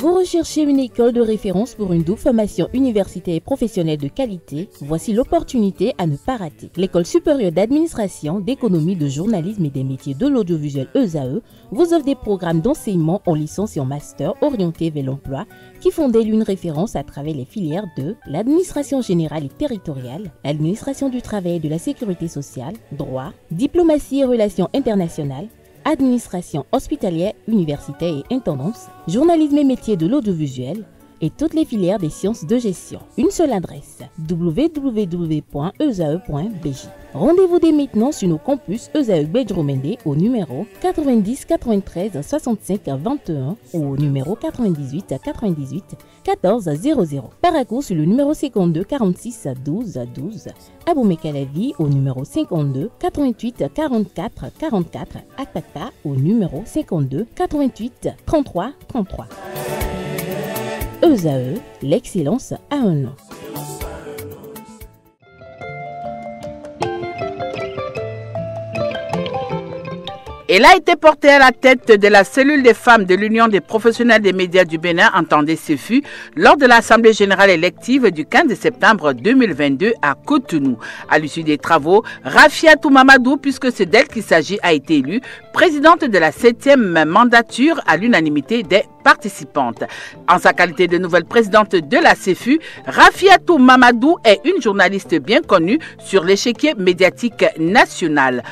Vous recherchez une école de référence pour une double formation universitaire et professionnelle de qualité? Voici l'opportunité à ne pas rater. L'École supérieure d'administration, d'économie, de journalisme et des métiers de l'audiovisuel ESAE vous offre des programmes d'enseignement en licence et en master orientés vers l'emploi qui font d'elle une référence à travers les filières de l'administration générale et territoriale, l'administration du travail et de la sécurité sociale, droit, diplomatie et relations internationales, administration hospitalière, universitaire et intendance, journalisme et métiers de l'audiovisuel et toutes les filières des sciences de gestion. Une seule adresse, www.esae.bj. Rendez-vous dès maintenant sur nos campus ESAE Bedjromende au numéro 90 93 65 21 ou au numéro 98 98 14 00. Paracourt sur le numéro 52 46 12 12. Aboumé-Calavi au numéro 52 88 44 44. Akpakpa au numéro 52 88 33 33. ESAE, l'excellence a un nom. Elle a été portée à la tête de la cellule des femmes de l'Union des professionnels des médias du Bénin, entendez CEFU, lors de l'Assemblée générale élective du 15 septembre 2022 à Cotonou. À l'issue des travaux, Rafiatou Mamadou, puisque c'est d'elle qu'il s'agit, a été élue présidente de la 7e mandature à l'unanimité des participantes. En sa qualité de nouvelle présidente de la CEFU, Rafiatou Mamadou est une journaliste bien connue sur l'échiquier médiatique national.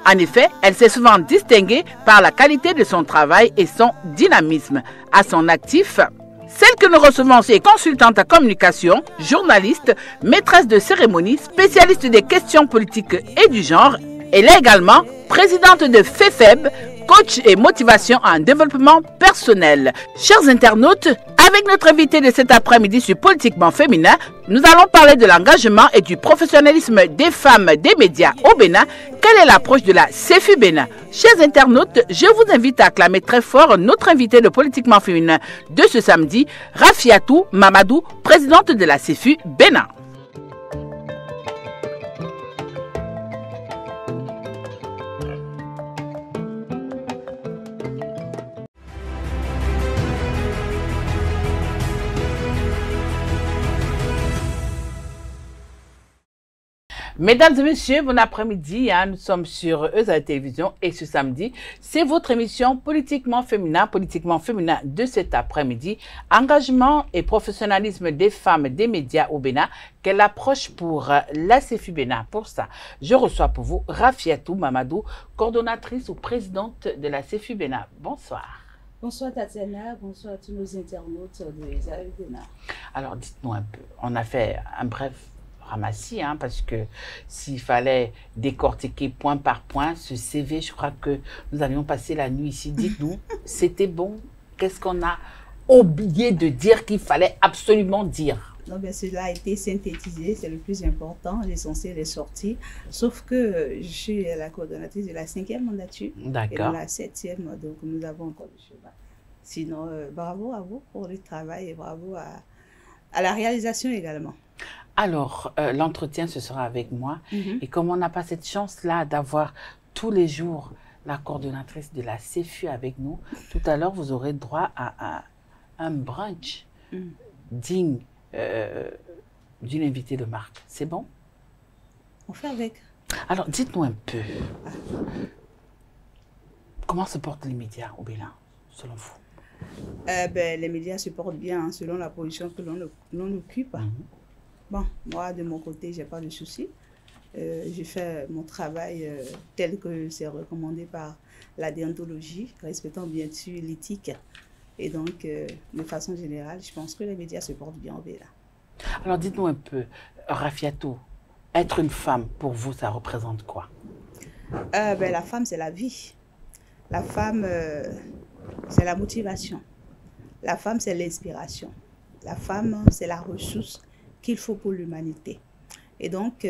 En effet, elle s'est souvent distinguée par la qualité de son travail et son dynamisme. À son actif, celle que nous recevons est consultante en communication, journaliste, maîtresse de cérémonie, spécialiste des questions politiques et du genre. Elle est également présidente de FEFEB, coach et motivation en développement personnel. Chers internautes, avec notre invité de cet après-midi sur Politiquement Féminin, nous allons parler de l'engagement et du professionnalisme des femmes des médias au Bénin. Quelle est l'approche de la CEFU Bénin? Chers internautes, je vous invite à acclamer très fort notre invité de Politiquement Féminin de ce samedi, Rafiatou Mamadou, présidente de la CEFU Bénin. Mesdames et messieurs, bon après-midi, nous sommes sur ESAE Télévision et ce samedi, c'est votre émission Politiquement Féminin de cet après-midi, engagement et professionnalisme des femmes des médias au Bénin, quelle approche pour la CEFU Bénin. Pour ça, je reçois pour vous Rafiatou Mamadou, coordonnatrice ou présidente de la CEFU Bénin. Bonsoir. Bonsoir Tatiana, bonsoir à tous nos internautes de ESAE Bénin. Alors dites-nous un peu, on a fait un bref ramassis, parce que s'il fallait décortiquer point par point ce CV, je crois que nous avions passé la nuit ici. Dites-nous, c'était bon? Qu'est-ce qu'on a oublié de dire qu'il fallait absolument dire? Non, bien, cela a été synthétisé, c'est le plus important, l'essentiel est sorti. Sauf que je suis la coordonnatrice de la 5e mandature et de la 7e, donc nous avons encore du chemin. Sinon, bravo à vous pour le travail et bravo à la réalisation également. Alors, l'entretien, ce sera avec moi. Et comme on n'a pas cette chance-là d'avoir tous les jours la coordonnatrice de la CEFU avec nous, tout à l'heure, vous aurez droit à un brunch digne d'une invitée de marque. C'est bon? On fait avec. Alors, dites-nous un peu, comment se portent les médias au Bénin, selon vous? Les médias se portent bien selon la position que l'on occupe. Bon, moi, de mon côté, je n'ai pas de soucis. J'ai fait mon travail tel que c'est recommandé par la déontologie, respectant bien sûr l'éthique. Et donc, de façon générale, je pense que les médias se portent bien au Bénin. Alors, dites-nous un peu, Rafiatou, être une femme, pour vous, ça représente quoi? La femme, c'est la vie. La femme, c'est la motivation. La femme, c'est l'inspiration. La femme, c'est la ressource qu'il faut pour l'humanité. Et donc,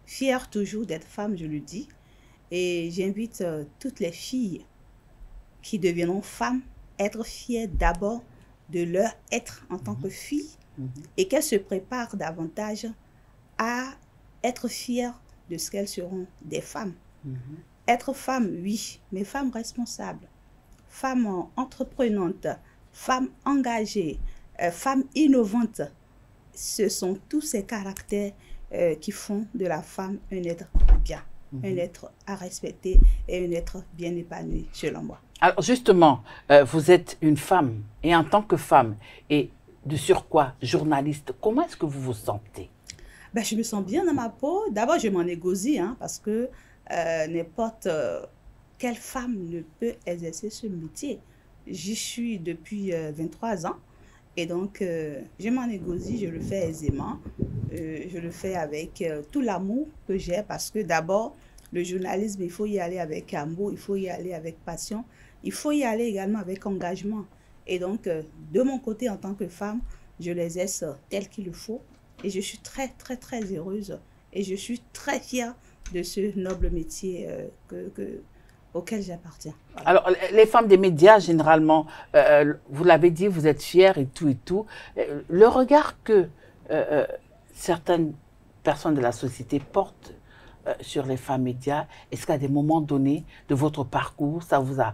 fière toujours d'être femme, je le dis. Et j'invite toutes les filles qui deviendront femmes, être fières d'abord de leur être en tant que fille et qu'elles se préparent davantage à être fières de ce qu'elles seront des femmes. Être femme, oui, mais femme responsable, femme entreprenante, femme engagée, femme innovante. Ce sont tous ces caractères qui font de la femme un être bien, un être à respecter et un être bien épanoui, selon moi. Alors justement, vous êtes une femme, et en tant que femme, et de surcroît journaliste, comment est-ce que vous vous sentez? Ben, je me sens bien dans ma peau. D'abord, je m'en égosie, hein, parce que n'importe quelle femme ne peut exercer ce métier. J'y suis depuis 23 ans. Et donc, je m'en égosie, je le fais aisément. Je le fais avec tout l'amour que j'ai, parce que d'abord, le journalisme, il faut y aller avec amour, il faut y aller avec passion, il faut y aller également avec engagement. Et donc, de mon côté, en tant que femme, je l'exerce tel qu'il le faut. Et je suis très, très, très heureuse. Et je suis très fière de ce noble métier auquel j'appartiens. Voilà. Alors, les femmes des médias, généralement, vous l'avez dit, vous êtes fières et tout et tout. Le regard que certaines personnes de la société portent sur les femmes médias, est-ce qu'à des moments donnés de votre parcours, ça vous a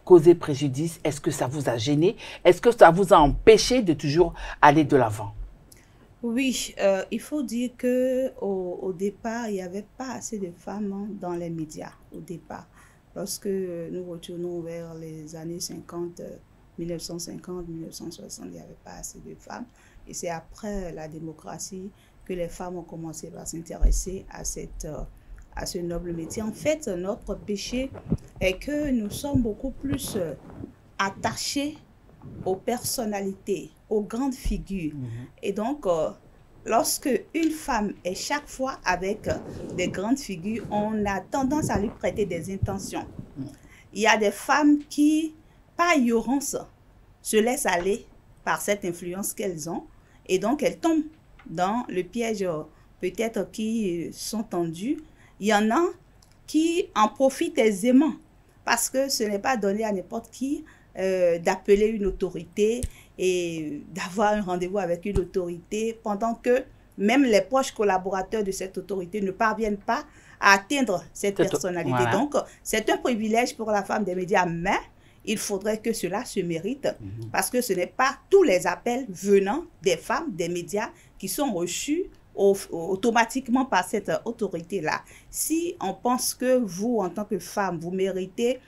causé préjudice? Est-ce que ça vous a gêné? Est-ce que ça vous a empêché de toujours aller de l'avant? Oui, il faut dire qu'au départ, il n'y avait pas assez de femmes dans les médias, au départ. Lorsque nous retournons vers les années 50, 1950, 1960, il n'y avait pas assez de femmes. Et c'est après la démocratie que les femmes ont commencé à s'intéresser à ce noble métier. En fait, notre péché est que nous sommes beaucoup plus attachés aux personnalités, aux grandes figures. Et donc, lorsque une femme est chaque fois avec des grandes figures, on a tendance à lui prêter des intentions. Il y a des femmes qui, par ignorance, se laissent aller par cette influence qu'elles ont, et donc elles tombent dans le piège peut-être qui sont tendus. Il y en a qui en profitent aisément, parce que ce n'est pas donné à n'importe qui d'appeler une autorité et d'avoir un rendez-vous avec une autorité, pendant que même les proches collaborateurs de cette autorité ne parviennent pas à atteindre cette personnalité. Voilà. Donc, c'est un privilège pour la femme des médias, mais il faudrait que cela se mérite, parce que ce n'est pas tous les appels venant des femmes des médias qui sont reçus automatiquement par cette autorité-là. Si on pense que vous, en tant que femme, vous méritez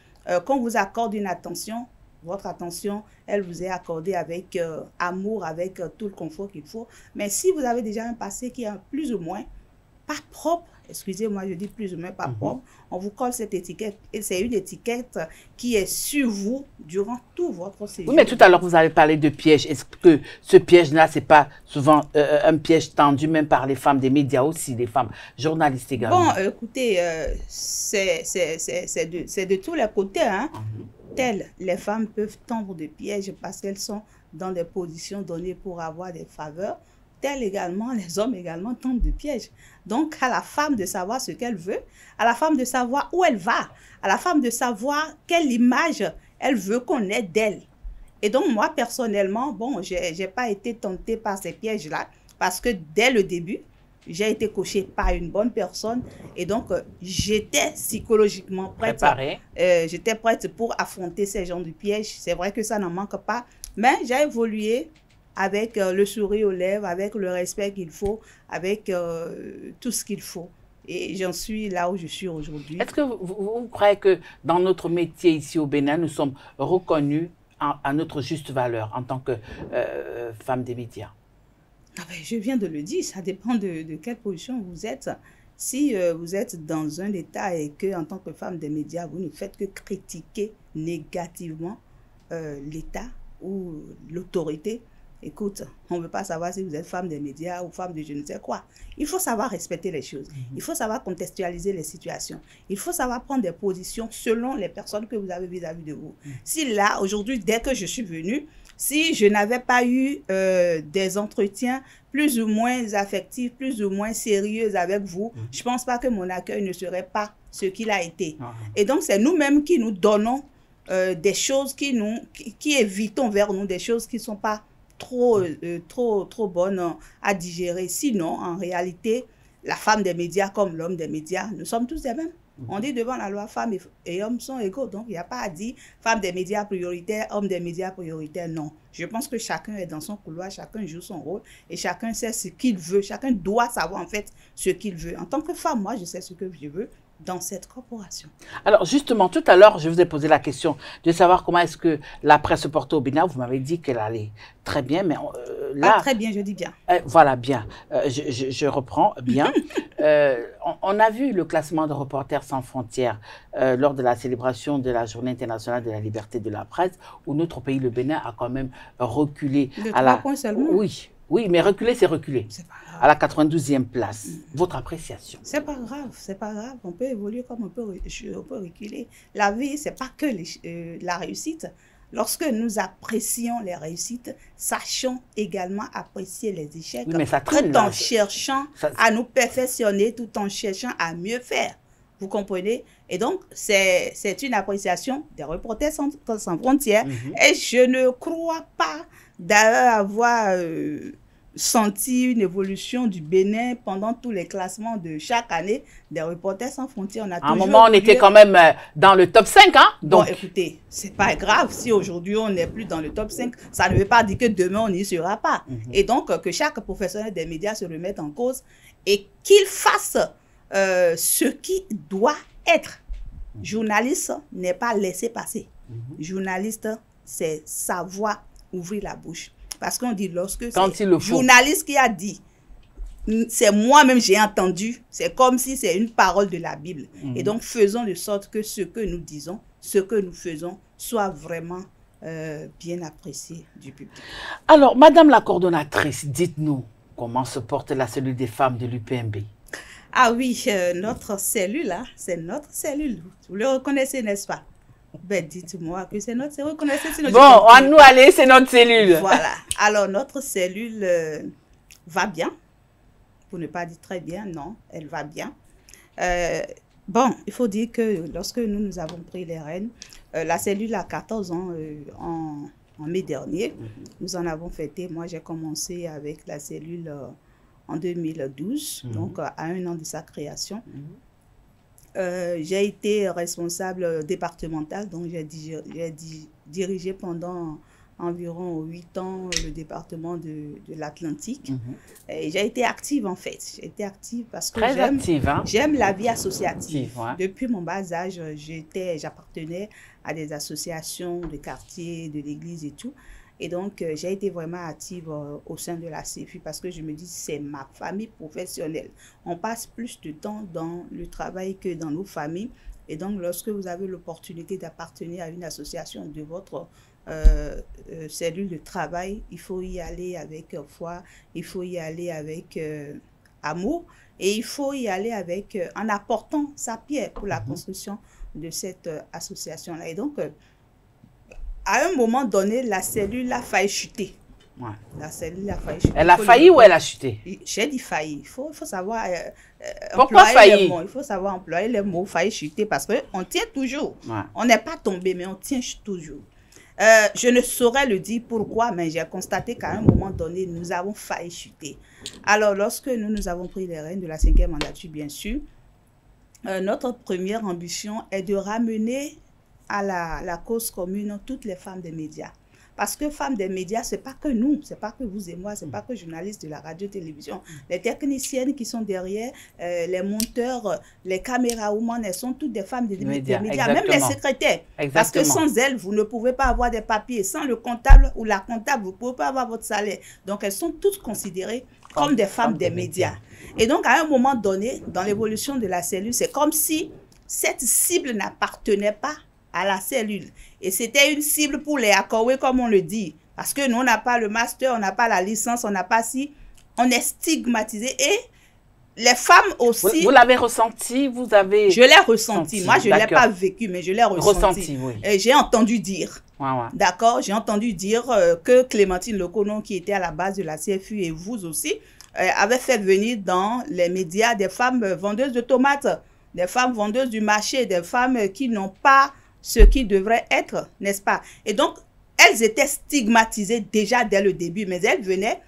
qu'on vous accorde une attention, votre attention, elle vous est accordée avec amour, avec tout le confort qu'il faut. Mais si vous avez déjà un passé qui est plus ou moins pas propre, excusez-moi, je dis plus ou moins pas propre, on vous colle cette étiquette, et c'est une étiquette qui est sur vous durant tout votre séjour. Oui, mais tout à l'heure, vous avez parlé de piège. Est-ce que ce piège-là, c'est pas souvent un piège tendu même par les femmes des médias aussi, les femmes journalistes également? Bon, écoutez, c'est de tous les côtés, hein. Telles les femmes peuvent tendre de pièges parce qu'elles sont dans des positions données pour avoir des faveurs, tels également les hommes également tendent de pièges. Donc à la femme de savoir ce qu'elle veut, à la femme de savoir où elle va, à la femme de savoir quelle image elle veut qu'on ait d'elle. Et donc moi personnellement, bon, j'ai pas été tentée par ces pièges-là, parce que dès le début, j'ai été coachée par une bonne personne, et donc j'étais psychologiquement prête. J'étais prête pour affronter ces genres de pièges. C'est vrai que ça n'en manque pas, mais j'ai évolué avec le sourire aux lèvres, avec le respect qu'il faut, avec tout ce qu'il faut. Et j'en suis là où je suis aujourd'hui. Est-ce que vous croyez que dans notre métier ici au Bénin, nous sommes reconnus à notre juste valeur en tant que femme des médias? Ah ben, je viens de le dire, ça dépend de quelle position vous êtes. Si vous êtes dans un état et que, en tant que femme des médias, vous ne faites que critiquer négativement l'État ou l'autorité, écoute, on ne veut pas savoir si vous êtes femme des médias ou femme de je ne sais quoi. Il faut savoir respecter les choses. Il faut savoir contextualiser les situations. Il faut savoir prendre des positions selon les personnes que vous avez vis-à-vis de vous. Si là, aujourd'hui, dès que je suis venue, si je n'avais pas eu des entretiens plus ou moins affectifs, plus ou moins sérieux avec vous, je ne pense pas que mon accueil ne serait pas ce qu'il a été. Et donc, c'est nous-mêmes qui nous donnons des choses qui évitons vers nous, des choses qui ne sont pas trop bonnes à digérer. Sinon, en réalité, la femme des médias comme l'homme des médias, nous sommes tous les mêmes. On dit devant la loi, femmes et hommes sont égaux. Donc, il n'y a pas à dire femmes des médias prioritaires, hommes des médias prioritaires. Non. Je pense que chacun est dans son couloir, chacun joue son rôle et chacun sait ce qu'il veut. Chacun doit savoir en fait ce qu'il veut. En tant que femme, moi, je sais ce que je veux dans cette corporation. Alors justement, tout à l'heure, je vous ai posé la question de savoir comment est-ce que la presse se portait au Bénin. Vous m'avez dit qu'elle allait très bien, mais là... Ah, très bien, je dis bien. Voilà, bien. Je reprends, bien. On a vu le classement de Reporters sans frontières lors de la célébration de la Journée internationale de la liberté de la presse, où notre pays, le Bénin, a quand même reculé. De 3 points seulement? Oui. Oui, mais reculer, c'est reculer. C'est pas grave. À la 92e place. Votre appréciation? C'est pas grave, c'est pas grave. On peut évoluer comme on peut reculer. La vie, c'est pas que la réussite. Lorsque nous apprécions les réussites, sachons également apprécier les échecs, oui, mais ça traîne, tout en cherchant à nous perfectionner, tout en cherchant à mieux faire. Vous comprenez? Et donc, c'est une appréciation des Reporters sans frontières. Et je ne crois pas d'ailleurs avoir senti une évolution du Bénin pendant tous les classements de chaque année des Reporters sans frontières. On a à un moment, on était quand même dans le top 5. Hein? Donc... Bon, écoutez, c'est pas grave si aujourd'hui on n'est plus dans le top 5. Ça ne veut pas dire que demain on n'y sera pas. Et donc, que chaque professionnel des médias se remette en cause et qu'il fasse ce qui doit être. Journaliste n'est pas laissé passer. Journaliste, c'est savoir ouvrir la bouche. Parce qu'on dit lorsque c'est le journaliste qui a dit, c'est moi-même j'ai entendu, c'est comme si c'est une parole de la Bible. Et donc faisons de sorte que ce que nous disons, ce que nous faisons, soit vraiment bien apprécié du public. Alors, Madame la coordonnatrice, dites-nous comment se porte la cellule des femmes de l'UPMB? Ah oui, notre cellule, là, c'est notre cellule. Vous le reconnaissez, n'est-ce pas? Ben, dites-moi que c'est notre cellule. Bon, à nous aller, c'est notre cellule. Voilà. Alors, notre cellule va bien. Pour ne pas dire très bien, non, elle va bien. Bon, il faut dire que lorsque nous avons pris les rênes, la cellule a 14 ans en mai dernier. Nous en avons fêté. Moi, j'ai commencé avec la cellule en 2012, donc à 1 an de sa création. J'ai été responsable départementale, donc j'ai dirigé pendant environ 8 ans le département de l'Atlantique. Et j'ai été active en fait. J'ai été active parce que j'aime la vie associative. Depuis mon bas âge, j'appartenais à des associations de quartier, de l'église et tout. Et donc, j'ai été vraiment active au sein de la CEFU parce que je me dis, c'est ma famille professionnelle. On passe plus de temps dans le travail que dans nos familles. Et donc, lorsque vous avez l'opportunité d'appartenir à une association de votre cellule de travail, il faut y aller avec foi, il faut y aller avec amour et il faut y aller avec, en apportant sa pierre pour la construction de cette association-là. Et donc, à un moment donné, la cellule a failli chuter. La cellule a failli chuter. Elle a failli ou elle a chuté? J'ai dit failli. Il faut savoir pourquoi failli? Il faut savoir employer les mots failli chuter parce qu'on tient toujours. On n'est pas tombé, mais on tient toujours. Je ne saurais le dire pourquoi, mais j'ai constaté qu'à un moment donné, nous avons failli chuter. Alors, lorsque nous avons pris les rênes de la 5e mandature, bien sûr, notre première ambition est de ramener à la cause commune toutes les femmes des médias. Parce que femmes des médias, ce n'est pas que nous, ce n'est pas que vous et moi, ce n'est pas que journalistes de la radio-télévision. Les techniciennes qui sont derrière, les monteurs, les caméra-women, elles sont toutes des femmes des médias. Même les secrétaires. Parce que sans elles, vous ne pouvez pas avoir des papiers. Sans le comptable ou la comptable, vous ne pouvez pas avoir votre salaire. Donc, elles sont toutes considérées comme des femmes des médias. Et donc, à un moment donné, dans l'évolution de la cellule, c'est comme si cette cible n'appartenait pas à la cellule. Et c'était une cible pour les Akowé, comme on le dit. Parce que nous, on n'a pas le master, on n'a pas la licence, on n'a pas si... On est stigmatisé. Et les femmes aussi... Vous l'avez ressenti, vous avez... Je l'ai ressenti. Moi, je ne l'ai pas vécu, mais je l'ai ressenti. Oui. Et j'ai entendu dire. D'accord? J'ai entendu dire que Clémentine Leconon, qui était à la base de la CFU, et vous aussi, avait fait venir dans les médias des femmes vendeuses de tomates, des femmes vendeuses du marché, des femmes qui n'ont pas ce qui devrait être, n'est-ce pas? Et donc, elles étaient stigmatisées déjà dès le début, mais elles venaient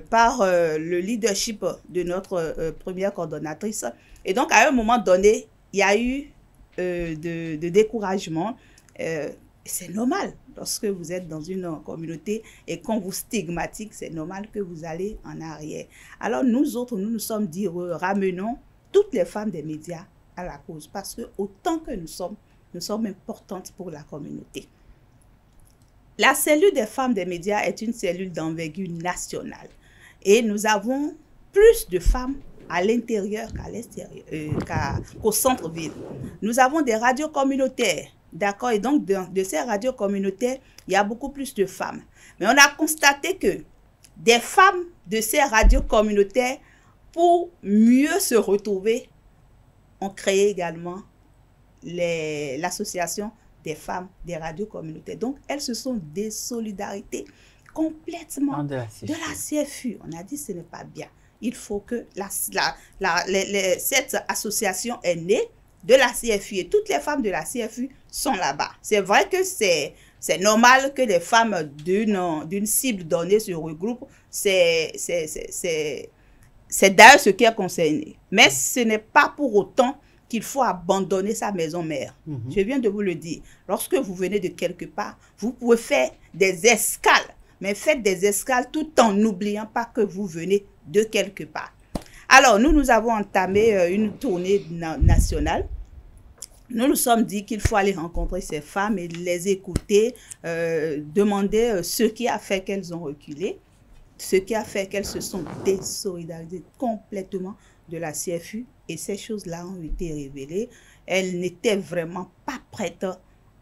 par le leadership de notre première coordonnatrice. Et donc, à un moment donné, il y a eu de découragement. C'est normal. Lorsque vous êtes dans une communauté et qu'on vous stigmatique, c'est normal que vous allez en arrière. Alors nous autres, nous nous sommes dit, ramenons toutes les femmes des médias à la cause, parce que autant que nous sommes importantes pour la communauté. La cellule des femmes des médias est une cellule d'envergure nationale et nous avons plus de femmes à l'intérieur qu'à l'extérieur, qu'au centre-ville. Nous avons des radios communautaires, d'accord, et donc de ces radios communautaires, il y a beaucoup plus de femmes. Mais on a constaté que des femmes de ces radios communautaires, pour mieux se retrouver, ont créé également l'association des femmes des radios communautaires. Donc, elles se sont désolidarités complètement de la CFU. On a dit que ce n'est pas bien. Il faut que cette association est née de la CFU et toutes les femmes de la CFU sont là-bas. C'est vrai que c'est normal que les femmes d'une cible donnée se regroupent. C'est d'ailleurs ce qui est concerné. Mais ce n'est pas pour autant qu'il faut abandonner sa maison mère. Je viens de vous le dire. Lorsque vous venez de quelque part, vous pouvez faire des escales. Mais faites des escales tout en n'oubliant pas que vous venez de quelque part. Alors, nous avons entamé une tournée nationale. Nous nous sommes dit qu'il faut aller rencontrer ces femmes et les écouter, demander ce qui a fait qu'elles ont reculé, ce qui a fait qu'elles se sont désolidarisées complètement de la CFU. Et ces choses-là ont été révélées. Elles n'étaient vraiment pas prêtes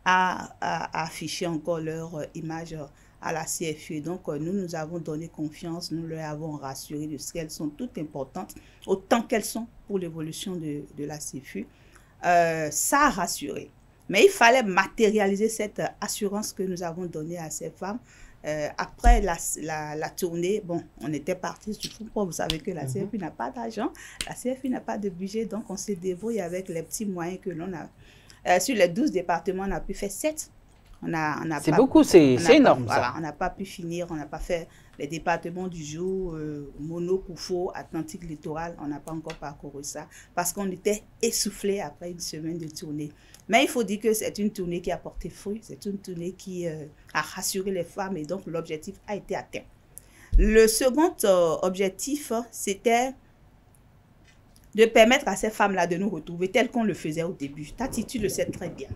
à afficher encore leur image à la CFU. Donc, nous avons donné confiance, nous leur avons rassuré de ce qu'elles sont toutes importantes, autant qu'elles sont pour l'évolution de la CFU. Ça a rassuré. Mais il fallait matérialiser cette assurance que nous avons donnée à ces femmes. Après la tournée, bon, on était partis sur fond. Vous savez que la CFU n'a pas d'argent, la CFU n'a pas de budget, donc on s'est débrouillé avec les petits moyens que l'on a. Sur les 12 départements, on a pu faire 7. C'est beaucoup, c'est énorme. Voilà, on n'a pas pu finir, on n'a pas fait les départements du jour, Mono, Koufo, Atlantique Littoral, on n'a pas encore parcouru ça parce qu'on était essoufflés après une semaine de tournée. Mais il faut dire que c'est une tournée qui a porté fruit, c'est une tournée qui a rassuré les femmes et donc l'objectif a été atteint. Le second objectif, c'était de permettre à ces femmes-là de nous retrouver telles qu'on le faisait au début. Tati, tu le sais très bien.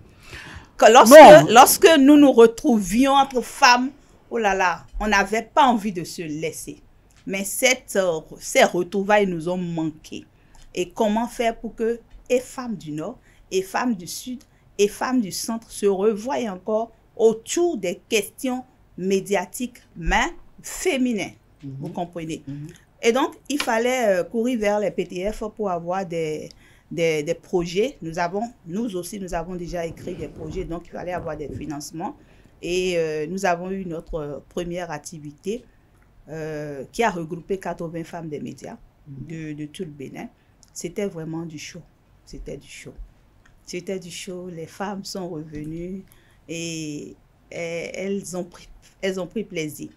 Lorsque nous nous retrouvions entre femmes, oh là là, on n'avait pas envie de se laisser. Mais ces retrouvailles nous ont manqué. Et comment faire pour que et femmes du Nord, et femmes du Sud, et femmes du Centre se revoient encore autour des questions médiatiques, mais féminines. Vous comprenez? Et donc, il fallait courir vers les PTF pour avoir des projets. Nous aussi, nous avons déjà écrit des projets, donc il fallait avoir des financements. Et nous avons eu notre première activité qui a regroupé 80 femmes des médias de tout le Bénin. C'était vraiment du show. C'était du show. C'était du show. Les femmes sont revenues et elles ont pris plaisir.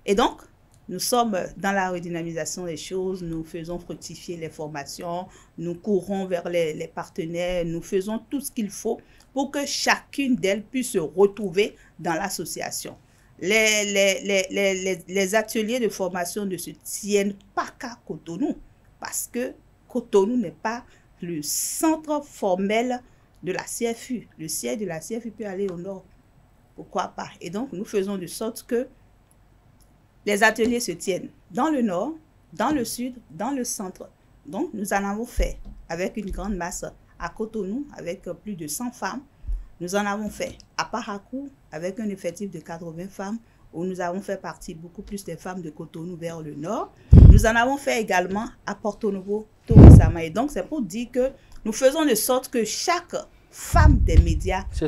Et donc, nous sommes dans la redynamisation des choses, nous faisons fructifier les formations, nous courons vers les partenaires, nous faisons tout ce qu'il faut pour que chacune d'elles puisse se retrouver dans l'association. Les ateliers de formation ne se tiennent pas qu'à Cotonou, parce que Cotonou n'est pas le centre formel de la CFU. Le siège de la CFU peut aller au nord. Pourquoi pas? Et donc, nous faisons de sorte que les ateliers se tiennent dans le nord, dans le sud, dans le centre. Donc, nous en avons fait avec une grande masse à Cotonou, avec plus de 100 femmes. Nous en avons fait à Parakou, avec un effectif de 80 femmes, où nous avons fait partie beaucoup plus des femmes de Cotonou vers le nord. Nous en avons fait également à Porto Novo, tout récemment. Et donc, c'est pour dire que nous faisons de sorte que chaque femme des médias se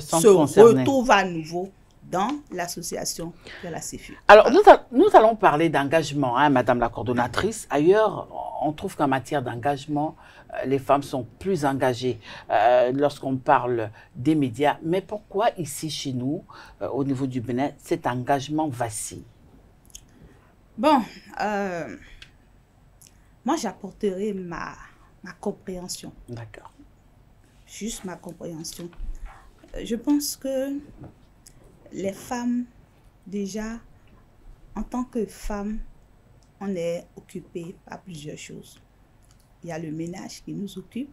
retrouve à nouveau dans l'association de la CFU. Alors, nous allons parler d'engagement, hein, Madame la coordonnatrice. Ailleurs, on trouve qu'en matière d'engagement, les femmes sont plus engagées lorsqu'on parle des médias. Mais pourquoi ici, chez nous, au niveau du Bénin, cet engagement vacille? Bon, moi, j'apporterai ma compréhension. D'accord. juste ma compréhension. Je pense que les femmes, déjà, en tant que femmes, on est occupées par plusieurs choses. Il y a le ménage qui nous occupe,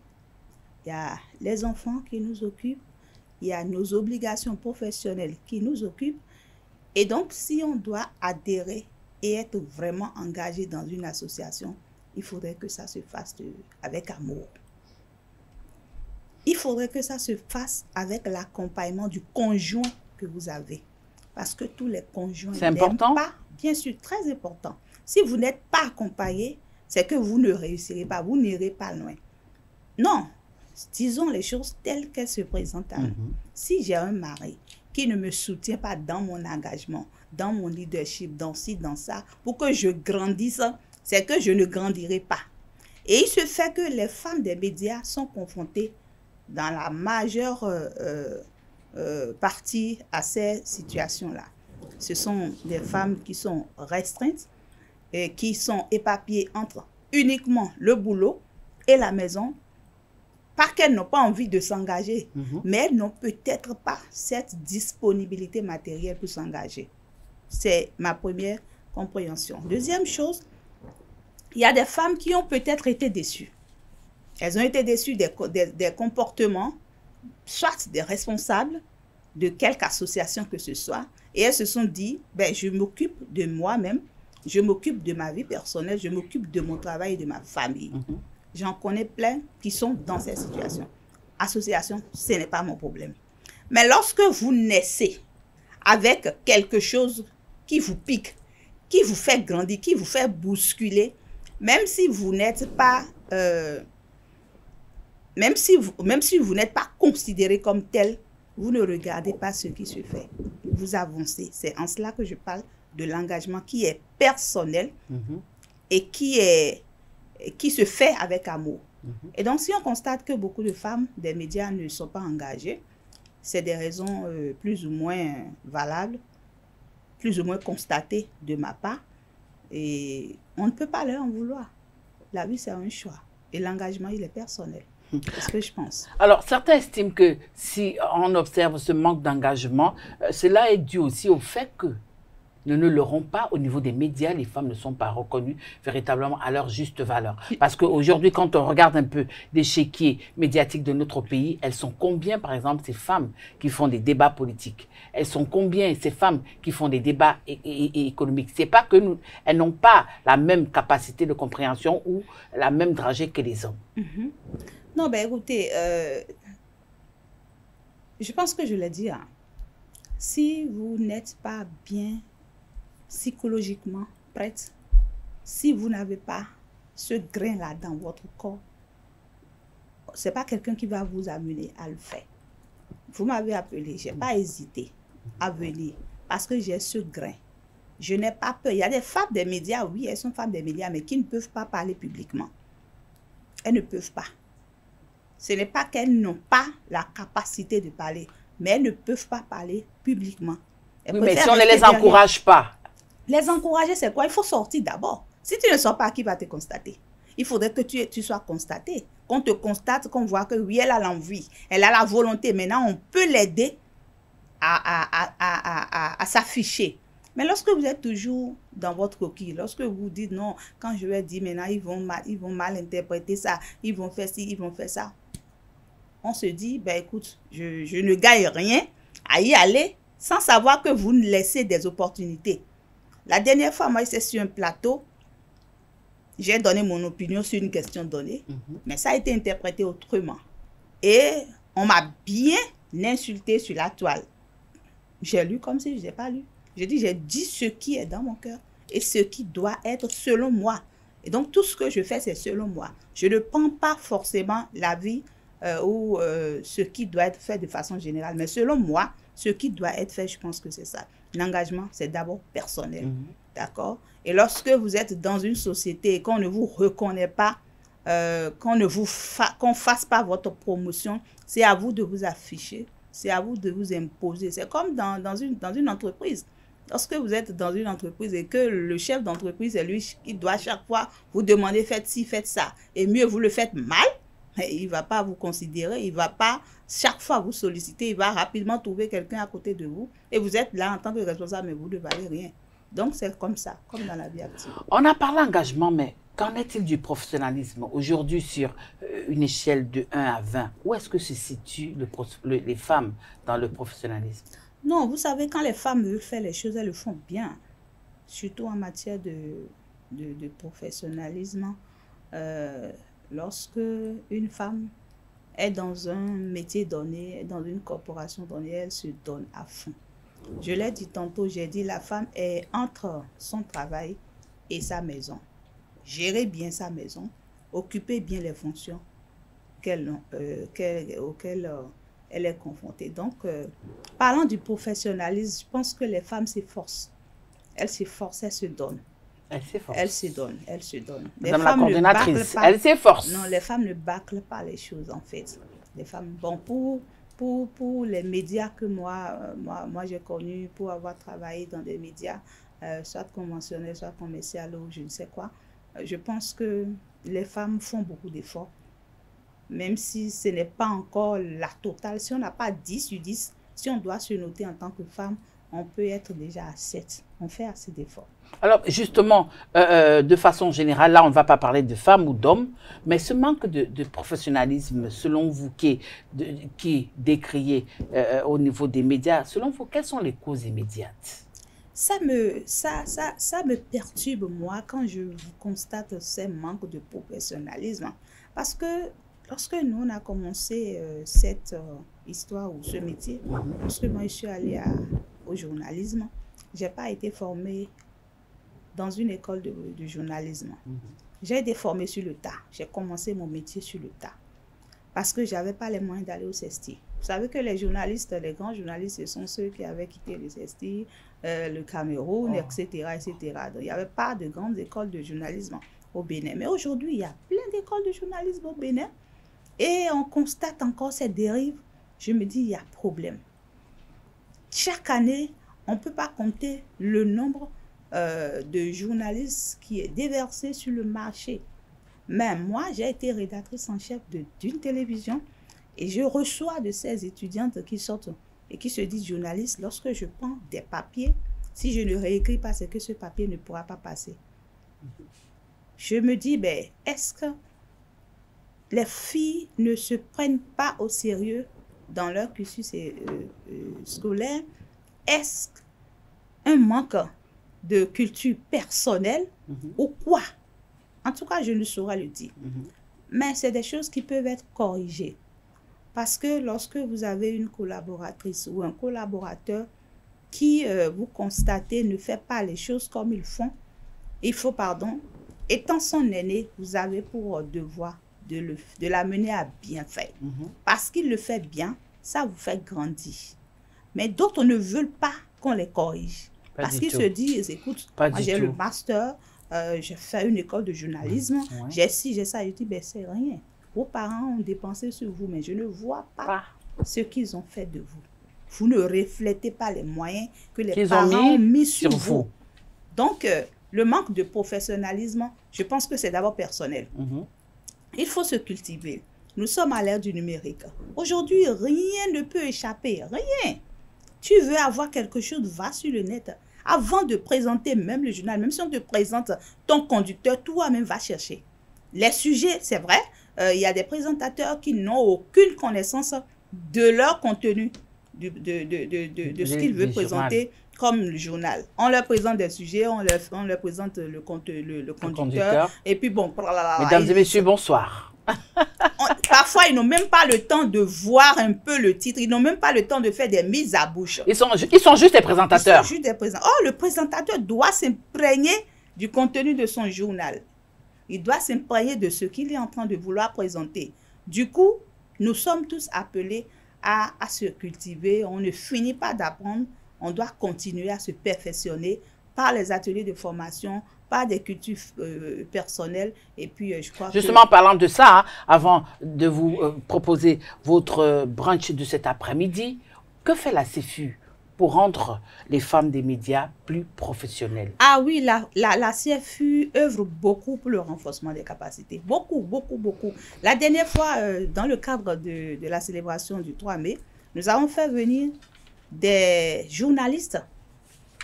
il y a les enfants qui nous occupent, il y a nos obligations professionnelles qui nous occupent. Et donc, si on doit adhérer et être vraiment engagé dans une association, il faudrait que ça se fasse avec amour. Il faudrait que ça se fasse avec l'accompagnement du conjoint que vous avez. Parce que tous les conjoints n'aiment pas, bien sûr, très important. Si vous n'êtes pas accompagné, c'est que vous ne réussirez pas, vous n'irez pas loin. Non, disons les choses telles qu'elles se présentent à nous. Si j'ai un mari qui ne me soutient pas dans mon engagement, dans mon leadership, dans ci, dans ça, pour que je grandisse, c'est que je ne grandirai pas. Et il se fait que les femmes des médias sont confrontées dans la majeure partie à ces situations-là. Ce sont des femmes qui sont restreintes et qui sont éparpillées entre uniquement le boulot et la maison. Pas qu'elles n'ont pas envie de s'engager, mais elles n'ont peut-être pas cette disponibilité matérielle pour s'engager. C'est ma première compréhension. Deuxième chose, il y a des femmes qui ont peut-être été déçues. Elles ont été déçues des comportements, soit des responsables de quelque association que ce soit, et elles se sont dit, ben, je m'occupe de moi-même, je m'occupe de ma vie personnelle, je m'occupe de mon travail et de ma famille. J'en connais plein qui sont dans cette situation. Association, ce n'est pas mon problème. Mais lorsque vous naissez avec quelque chose qui vous pique, qui vous fait grandir, qui vous fait bousculer, même si vous n'êtes pas, même si vous n'êtes pas considéré comme tel, vous ne regardez pas ce qui se fait. Vous avancez. C'est en cela que je parle de l'engagement qui est personnel et qui se fait avec amour. Et donc, si on constate que beaucoup de femmes des médias ne sont pas engagées, c'est des raisons plus ou moins valables, plus ou moins constatées de ma part. Et on ne peut pas leur en vouloir. La vie, c'est un choix. Et l'engagement, il est personnel. C'est ce que je pense. Alors, certains estiment que si on observe ce manque d'engagement, cela est dû aussi au fait que nous ne l'aurons pas au niveau des médias, les femmes ne sont pas reconnues véritablement à leur juste valeur. Parce qu'aujourd'hui, quand on regarde un peu l'échiquier médiatique de notre pays, elles sont combien, par exemple, ces femmes qui font des débats politiques? Elles sont combien, ces femmes qui font des débats économiques? C'est pas que elles n'ont pas la même capacité de compréhension ou la même dragée que les hommes. Non, ben écoutez, je pense que je l'ai dit, hein. Si vous n'êtes pas bien psychologiquement prête, si vous n'avez pas ce grain-là dans votre corps, ce n'est pas quelqu'un qui va vous amener à le faire. Vous m'avez appelé, je n'ai pas hésité à venir parce que j'ai ce grain. Je n'ai pas peur. Il y a des femmes des médias, oui, elles sont femmes des médias, mais qui ne peuvent pas parler publiquement. Elles ne peuvent pas. Ce n'est pas qu'elles n'ont pas la capacité de parler, mais elles ne peuvent pas parler publiquement. Oui, mais si on ne les encourage pas. Les encourager, c'est quoi? Il faut sortir d'abord. Si tu ne sors pas, qui va te constater? Il faudrait que tu sois constaté. Qu'on te constate, qu'on voit que oui, elle a l'envie, elle a la volonté. Maintenant, on peut l'aider à s'afficher. Mais lorsque vous êtes toujours dans votre coquille, lorsque vous dites non, quand je vais dire maintenant, ils vont mal interpréter ça, ils vont faire ci, ils vont faire ça. On se dit, ben écoute, je ne gagne rien à y aller sans savoir que vous nous laissez des opportunités. La dernière fois, moi, j'étais sur un plateau, j'ai donné mon opinion sur une question donnée, mais ça a été interprété autrement. Et on m'a bien insulté sur la toile. J'ai lu comme si je n'ai pas lu. J'ai dit ce qui est dans mon cœur et ce qui doit être selon moi. Et donc, tout ce que je fais, c'est selon moi. Je ne prends pas forcément l'avis ou ce qui doit être fait de façon générale. Mais selon moi, ce qui doit être fait, je pense que c'est ça. L'engagement, c'est d'abord personnel. D'accord? Et lorsque vous êtes dans une société et qu'on ne vous reconnaît pas, qu'on ne fasse pas votre promotion, c'est à vous de vous afficher. C'est à vous de vous imposer. C'est comme dans une entreprise. Lorsque vous êtes dans une entreprise et que le chef d'entreprise est lui qui doit chaque fois vous demander faites ci, faites ça, et mieux vous le faites mal, Mais il ne va pas vous considérer, il ne va pas chaque fois vous solliciter, il va rapidement trouver quelqu'un à côté de vous. Et vous êtes là en tant que responsable, mais vous ne valez rien. Donc c'est comme ça, comme dans la vie active. On a parlé engagement, mais qu'en est-il du professionnalisme aujourd'hui sur une échelle de 1 à 20? Où est-ce que se situent les femmes dans le professionnalisme? Non, vous savez, quand les femmes veulent faire les choses, elles le font bien. Surtout en matière de professionnalisme. Lorsque une femme est dans un métier donné, dans une corporation donnée, elle se donne à fond. Je l'ai dit tantôt, j'ai dit la femme est entre son travail et sa maison. Gérer bien sa maison, occuper bien les fonctions auxquelles elle est confrontée. Donc, parlant du professionnalisme, je pense que les femmes s'efforcent. Elles s'efforcent, elles se donnent. Elles se donnent, elles se donnent. Madame la coordinatrice, elles s'efforcent. Non, les femmes ne bâclent pas les choses, en fait. Les femmes, bon, pour les médias que moi j'ai connus, pour avoir travaillé dans des médias, soit conventionnels, soit commerciaux ou je ne sais quoi, je pense que les femmes font beaucoup d'efforts. Même si ce n'est pas encore la totale, si on n'a pas 10 sur 10, si on doit se noter en tant que femme, on peut être déjà à 7. On fait assez d'efforts. Alors, justement, de façon générale, là, on ne va pas parler de femmes ou d'hommes, mais ce manque de professionnalisme, selon vous, qui est décrié au niveau des médias, selon vous, quelles sont les causes immédiates? Ça me perturbe, moi, quand je constate ces manques de professionnalisme. Parce que lorsque nous, on a commencé cette histoire ou ce métier, lorsque moi, je suis allée au journalisme, je n'ai pas été formée dans une école de journalisme. J'ai été formée sur le tas. J'ai commencé mon métier sur le tas. Parce que je n'avais pas les moyens d'aller au CESTI. Vous savez que les journalistes, les grands journalistes, ce sont ceux qui avaient quitté le CESTI, le Cameroun, etc., etc. Donc, il n'y avait pas de grandes écoles de journalisme au Bénin. Mais aujourd'hui, il y a plein d'écoles de journalisme au Bénin. Et on constate encore cette dérive. Je me dis, il y a problème. Chaque année, on ne peut pas compter le nombre de journalistes qui est déversé sur le marché. Même moi, j'ai été rédactrice en chef d'une télévision et je reçois de ces étudiantes qui sortent et qui se disent journalistes. Lorsque je prends des papiers, si je ne réécris pas, c'est que ce papier ne pourra pas passer. Je me dis, ben, est-ce que les filles ne se prennent pas au sérieux dans leur cursus scolaire? Est-ce un manque de culture personnelle ou quoi? En tout cas, je ne saurais le dire. Mais c'est des choses qui peuvent être corrigées. Parce que lorsque vous avez une collaboratrice ou un collaborateur qui, vous constatez, ne fait pas les choses comme ils font, il faut, étant son aîné, vous avez pour devoir de l'amener à bien faire. Parce qu'il le fait bien, ça vous fait grandir. Mais d'autres ne veulent pas qu'on les corrige. Parce qu'ils se disent, écoute, moi j'ai le master, j'ai fait une école de journalisme, j'ai ci, j'ai ça. Je dis, ben c'est rien. Vos parents ont dépensé sur vous, mais je ne vois pas ce qu'ils ont fait de vous. Vous ne reflétez pas les moyens que les parents ont mis sur vous. Donc, le manque de professionnalisme, je pense que c'est d'abord personnel. Il faut se cultiver. Nous sommes à l'ère du numérique. Aujourd'hui, rien ne peut échapper. Rien. Tu veux avoir quelque chose, va sur le net. Avant de présenter même le journal, même si on te présente ton conducteur, toi-même va chercher. Les sujets, c'est vrai, il y a des présentateurs qui n'ont aucune connaissance de leur contenu, de ce qu'ils veulent présenter comme le journal. On leur présente des sujets, on leur présente le conducteur, et puis bon. Mesdames et messieurs, bonsoir. Parfois, ils n'ont même pas le temps de voir un peu le titre. Ils n'ont même pas le temps de faire des mises à bouche. Ils sont juste des présentateurs. Ils sont juste des présentateurs. Oh, le présentateur doit s'imprégner du contenu de son journal. Il doit s'imprégner de ce qu'il est en train de vouloir présenter. Du coup, nous sommes tous appelés à se cultiver. On ne finit pas d'apprendre. On doit continuer à se perfectionner par les ateliers de formation, par des cultures personnelles. Et puis, je crois justement, parlant de ça, hein, avant de vous proposer votre brunch de cet après-midi, que fait la CEFU pour rendre les femmes des médias plus professionnelles? Ah oui, la CFU œuvre beaucoup pour le renforcement des capacités. Beaucoup, beaucoup, beaucoup. La dernière fois, dans le cadre de la célébration du 3 mai, nous avons fait venir des journalistes,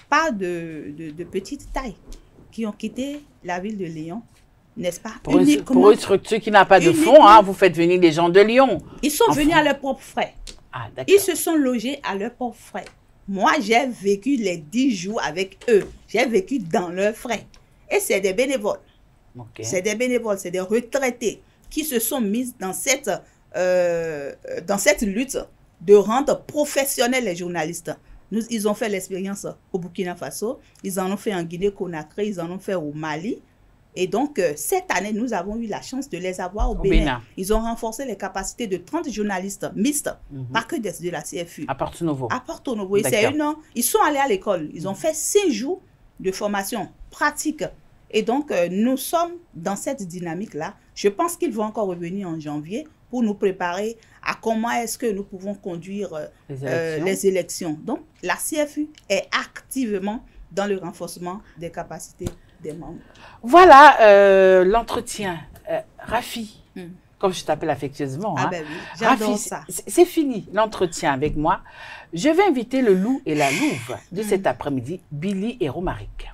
pas de petite taille, qui ont quitté la ville de Lyon, n'est-ce pas? Pour une structure qui n'a pas de fonds, hein, vous faites venir des gens de Lyon. Ils sont venus à leurs propres frais. Ah, d'accord. Ils se sont logés à leurs propres frais. Moi, j'ai vécu les 10 jours avec eux. J'ai vécu dans leurs frais. Et c'est des bénévoles. Okay. C'est des bénévoles, c'est des retraités qui se sont mis dans cette lutte de rendre professionnels les journalistes. Ils ont fait l'expérience au Burkina Faso, ils en ont fait en Guinée-Conakry, ils en ont fait au Mali. Et donc, cette année, nous avons eu la chance de les avoir au Bénin. Ils ont renforcé les capacités de 30 journalistes mixtes, pas que de la CFU. À Porto Novo. À Porto Novo. Ils sont allés à l'école. Ils ont fait 6 jours de formation pratique. Et donc, nous sommes dans cette dynamique-là. Je pense qu'ils vont encore revenir en janvier pour nous préparer à comment est-ce que nous pouvons conduire les élections. Donc, la CFU est activement dans le renforcement des capacités des membres. Voilà l'entretien. Rafi, comme je t'appelle affectueusement. Ah ben oui, j'adore ça. C'est fini l'entretien avec moi. Je vais inviter le loup et la louve de cet après-midi, Billy et Romaric.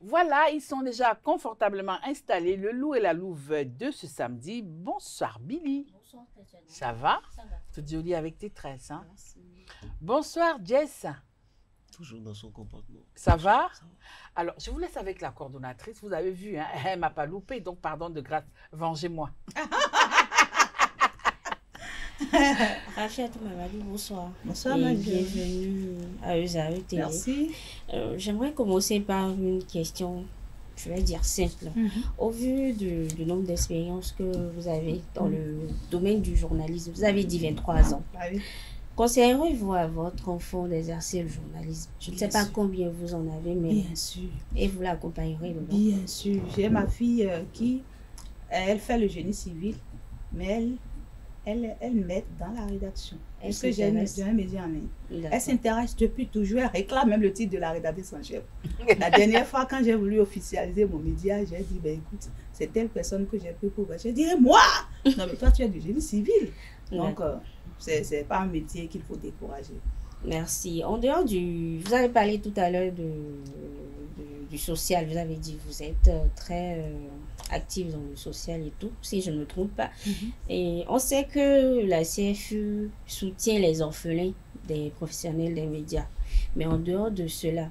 Voilà, ils sont déjà confortablement installés, le loup et la louve de ce samedi. Bonsoir Billy. Bonsoir Tatiana. Ça va? Ça va. Toute jolie avec tes tresses, hein? Merci. Bonsoir Jess. Toujours dans son comportement. Ça va? Alors, je vous laisse avec la coordonnatrice. Vous avez vu, hein, elle ne m'a pas loupé, donc pardon de grâce, vengez-moi. Rachel Mamadou, bonsoir. Bonsoir, et ma bienvenue à ESAE TV. Merci. J'aimerais commencer par une question, je vais dire simple. Au vu du nombre d'expériences que vous avez dans le domaine du journalisme, vous avez dit 23 ans. Ah oui. Conseillerez-vous à votre enfant d'exercer le journalisme? Je ne sais pas combien vous en avez, mais... Bien sûr. Et vous l'accompagnerez dedans? Bien sûr. J'ai ma fille qui, elle fait le génie civil, mais elle m'aide dans la rédaction. Parce que j'ai un média en ligne. Elle s'intéresse depuis toujours. Elle réclame même le titre de la rédactrice en chef. La dernière fois, quand j'ai voulu officialiser mon média, j'ai dit, ben écoute, c'est telle personne que j'ai pris pour... J'ai dit, moi! Non, mais toi, tu es du génie civil. Donc, c'est pas un métier qu'il faut décourager. Merci. En dehors vous avez parlé tout à l'heure du social. Vous avez dit que vous êtes très active dans le social et tout, si je ne me trompe pas. Et on sait que la CFU soutient les orphelins des professionnels des médias. Mais en dehors de cela,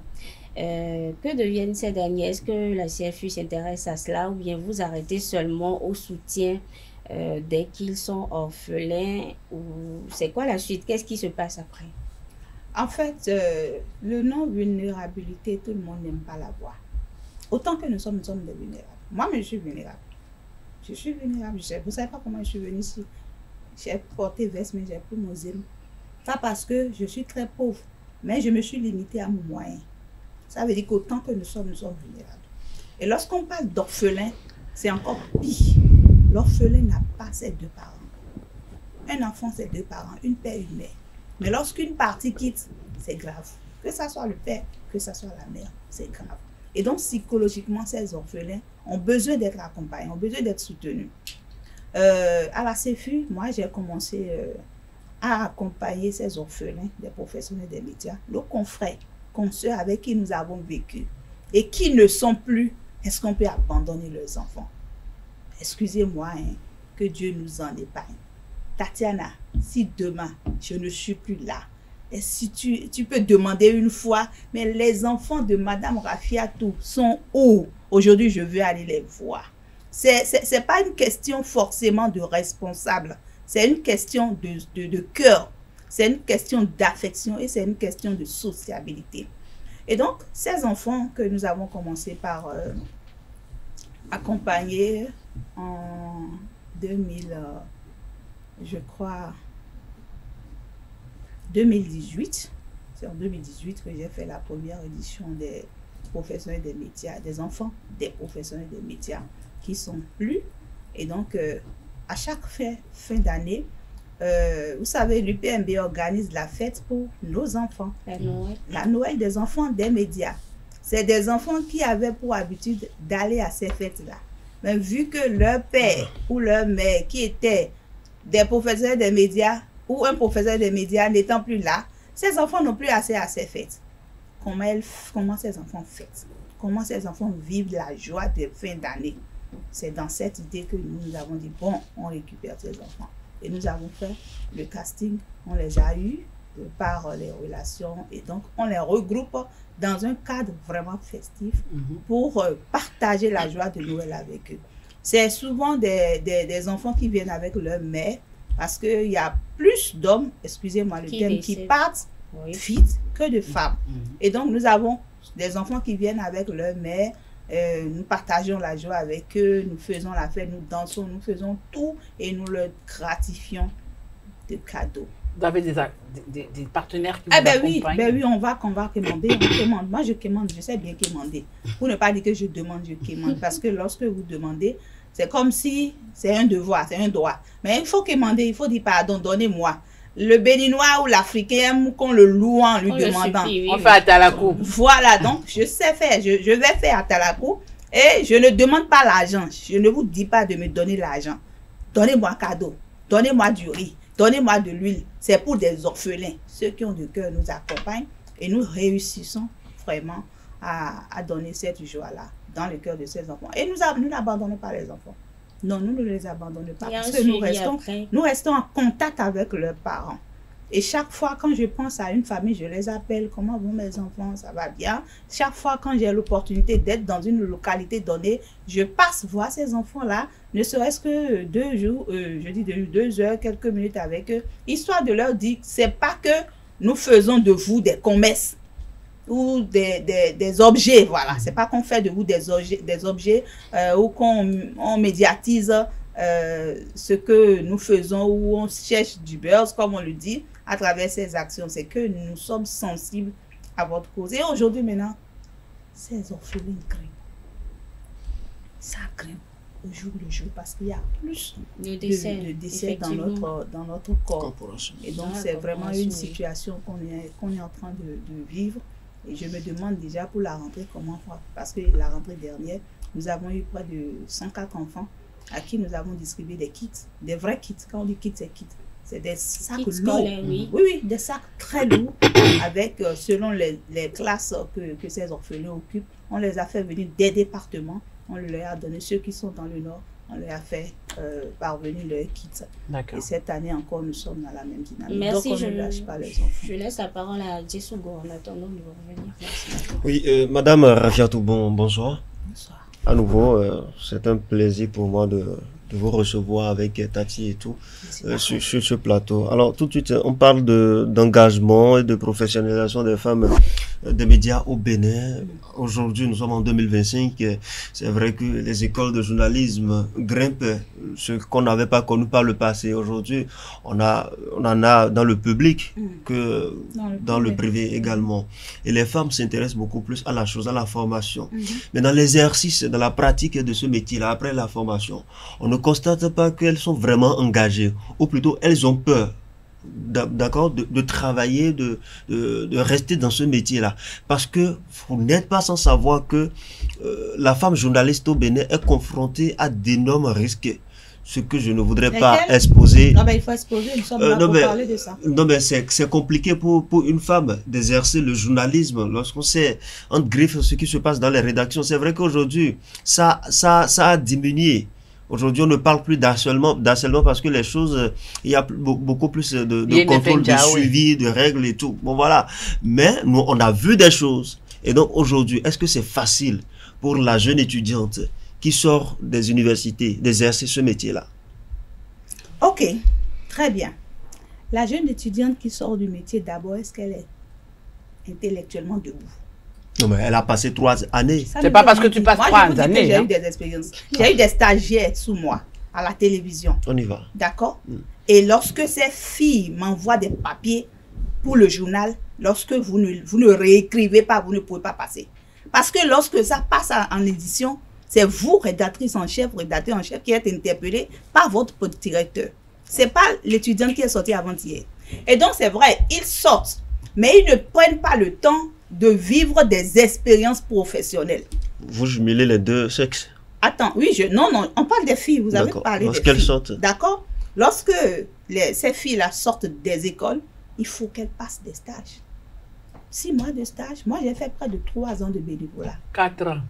que deviennent ces derniers? Est-ce que la CFU s'intéresse à cela ou bien vous arrêtez seulement au soutien dès qu'ils sont orphelins? Ou c'est quoi la suite? Qu'est-ce qui se passe après? En fait, le non-vulnérabilité, tout le monde n'aime pas la voir. Autant que nous sommes des vulnérables. Moi-même, je suis vulnérable. Je suis vulnérable. Vous ne savez pas comment je suis venue ici. J'ai porté veste, mais j'ai pris mon zèle. Pas parce que je suis très pauvre, mais je me suis limitée à mon moyen. Ça veut dire qu'autant que nous sommes vulnérables. Et lorsqu'on parle d'orphelin, c'est encore pire. L'orphelin n'a pas ses deux parents. Un enfant, c'est deux parents, une père, une mère. Mais lorsqu'une partie quitte, c'est grave. Que ce soit le père, que ce soit la mère, c'est grave. Et donc, psychologiquement, ces orphelins ont besoin d'être accompagnés, ont besoin d'être soutenus. À la CFU, moi, j'ai commencé à accompagner ces orphelins, des professionnels des médias, nos confrères, consoeurs avec qui nous avons vécu et qui ne sont plus. Est-ce qu'on peut abandonner leurs enfants? Excusez-moi, hein, que Dieu nous en épargne. Tatiana, si demain, je ne suis plus là, et si tu peux demander une fois, mais les enfants de Madame Rafiatou sont où? Aujourd'hui, je veux aller les voir. C'est pas une question forcément de responsable, c'est une question de cœur, c'est une question d'affection et c'est une question de sociabilité. Et donc, ces enfants que nous avons commencé par accompagner en 2000, je crois, 2018, c'est en 2018 que j'ai fait la première édition des professionnels des médias, des enfants des professionnels des médias. qui sont lus. Et donc, à chaque fin d'année, vous savez, l'UPMB organise la fête pour nos enfants. La Noël des enfants des médias. C'est des enfants qui avaient pour habitude d'aller à ces fêtes-là. Mais vu que leur père ou leur mère, qui étaient des professeurs des médias ou un professeur des médias n'étant plus là, ces enfants n'ont plus accès à ces fêtes. Comment ces enfants fêtent? Comment ces enfants vivent la joie de fin d'année? C'est dans cette idée que nous avons dit, bon, on récupère ces enfants. Et nous avons fait le casting, on les a eus par les relations et donc on les regroupe dans un cadre vraiment festif pour partager la joie de Noël avec eux. C'est souvent des enfants qui viennent avec leur mère parce qu'il y a plus d'hommes, excusez-moi le terme, qui partent vite que de femmes. Et donc nous avons des enfants qui viennent avec leur mère. Nous partageons la joie avec eux, nous faisons la fête, nous dansons, nous faisons tout et nous leur gratifions de cadeaux. Vous avez des partenaires qui vous accompagnent? Ben oui, on va commander, on commande. Moi, je commande, je sais bien commander. Pour ne pas dire que je demande, je commande. Parce que lorsque vous demandez, c'est comme si c'est un devoir, c'est un droit. Mais il faut commander, il faut dire pardon, donnez-moi. Le Béninois ou l'Africain aime qu'on le loue en lui demandant. On fait Atalakou. Voilà, donc je sais faire, je vais faire Atalakou et je ne demande pas l'argent. Je ne vous dis pas de me donner l'argent. Donnez-moi un cadeau, donnez-moi du riz, donnez-moi de l'huile. C'est pour des orphelins. Ceux qui ont du cœur nous accompagnent et nous réussissons vraiment à donner cette joie-là dans le cœur de ces enfants. Et nous n'abandonnons pas les enfants. Non, nous ne les abandonnons pas parce que nous restons en contact avec leurs parents. Et chaque fois quand je pense à une famille, je les appelle. Comment vont mes enfants? Ça va bien. Chaque fois quand j'ai l'opportunité d'être dans une localité donnée, je passe voir ces enfants-là, ne serait-ce que 2 jours, je dis 2 heures, quelques minutes avec eux, histoire de leur dire, c'est pas que nous faisons de vous des commerces ou des objets, voilà. C'est pas qu'on fait de vous des objets ou qu'on médiatise ce que nous faisons ou on cherche du buzz, comme on le dit, à travers ces actions. C'est que nous sommes sensibles à votre cause. Et aujourd'hui, maintenant, ces orphelins grimpent. Ça grimpe au jour le jour parce qu'il y a plus de décès dans notre corps. Et donc, c'est vraiment une situation qu'on est en train de vivre. Et je me demande déjà pour la rentrée comment faire. Parce que la rentrée dernière, nous avons eu près de 104 enfants à qui nous avons distribué des kits, des vrais kits. Quand on dit kits, c'est kits. C'est des sacs lourds. Oui, des sacs très lourds avec, selon les classes que ces orphelins occupent, on les a fait venir des départements. On leur a donné, ceux qui sont dans le nord, on leur a fait parvenir leurs kits. Et cette année encore, nous sommes dans la même dynamique. Merci, donc on ne lâche pas les enfants. Je laisse la parole à Djessougo en attendant de revenir. Merci. Oui, Madame Rafiatou, bonsoir. Bonsoir. À nouveau, c'est un plaisir pour moi de vous recevoir avec Tati et tout sur ce plateau. Alors tout de suite, on parle d'engagement et de professionnalisation des femmes des médias au Bénin. Aujourd'hui, nous sommes en 2025. C'est vrai que les écoles de journalisme grimpent, ce qu'on n'avait pas connu par le passé. Aujourd'hui, on en a dans le public que dans le privé également. Et les femmes s'intéressent beaucoup plus à la chose, à la formation. Mais dans l'exercice, dans la pratique de ce métier-là, après la formation, on ne constate pas qu'elles sont vraiment engagées, ou plutôt elles ont peur, d'accord, de travailler, de rester dans ce métier-là. Parce que vous n'êtes pas sans savoir que la femme journaliste au Bénin est confrontée à d'énormes risques, ce que je ne voudrais pas exposer. Non, mais il faut exposer, nous sommes là pour parler de ça. Non, mais c'est compliqué pour une femme d'exercer le journalisme lorsqu'on sait, entre griffes, ce qui se passe dans les rédactions. C'est vrai qu'aujourd'hui, ça a diminué. Aujourd'hui, on ne parle plus d'harcèlement parce que les choses, il y a beaucoup plus de contrôle, de suivi, de règles et tout. Bon, voilà. Mais nous, on a vu des choses. Et donc, aujourd'hui, est-ce que c'est facile pour la jeune étudiante qui sort des universités d'exercer ce métier-là? Ok, très bien. La jeune étudiante qui sort du métier, d'abord, est-ce qu'elle est intellectuellement debout? Non, mais elle a passé 3 années. C'est pas parce que tu passes 3 années. J'ai eu des expériences. J'ai eu des stagiaires sous moi à la télévision. On y va. D'accord? Et lorsque ces filles m'envoient des papiers pour le journal, lorsque vous ne réécrivez pas, vous ne pouvez pas passer. Parce que lorsque ça passe en édition, C'est vous, rédactrice en chef, rédacteur en chef, qui êtes interpellé par votre directeur. Ce n'est pas l'étudiant qui est sorti avant-hier. Et donc, c'est vrai, ils sortent, mais ils ne prennent pas le temps de vivre des expériences professionnelles. Vous jumelez les deux sexes? Attends, oui, non, on parle des filles, vous avez parlé des filles. Lorsqu'elles sortent. D'accord. Lorsque ces filles-là sortent des écoles, il faut qu'elles passent des stages. 6 mois de stage. Moi, j'ai fait près de 3 ans de bénévolat. 4 ans.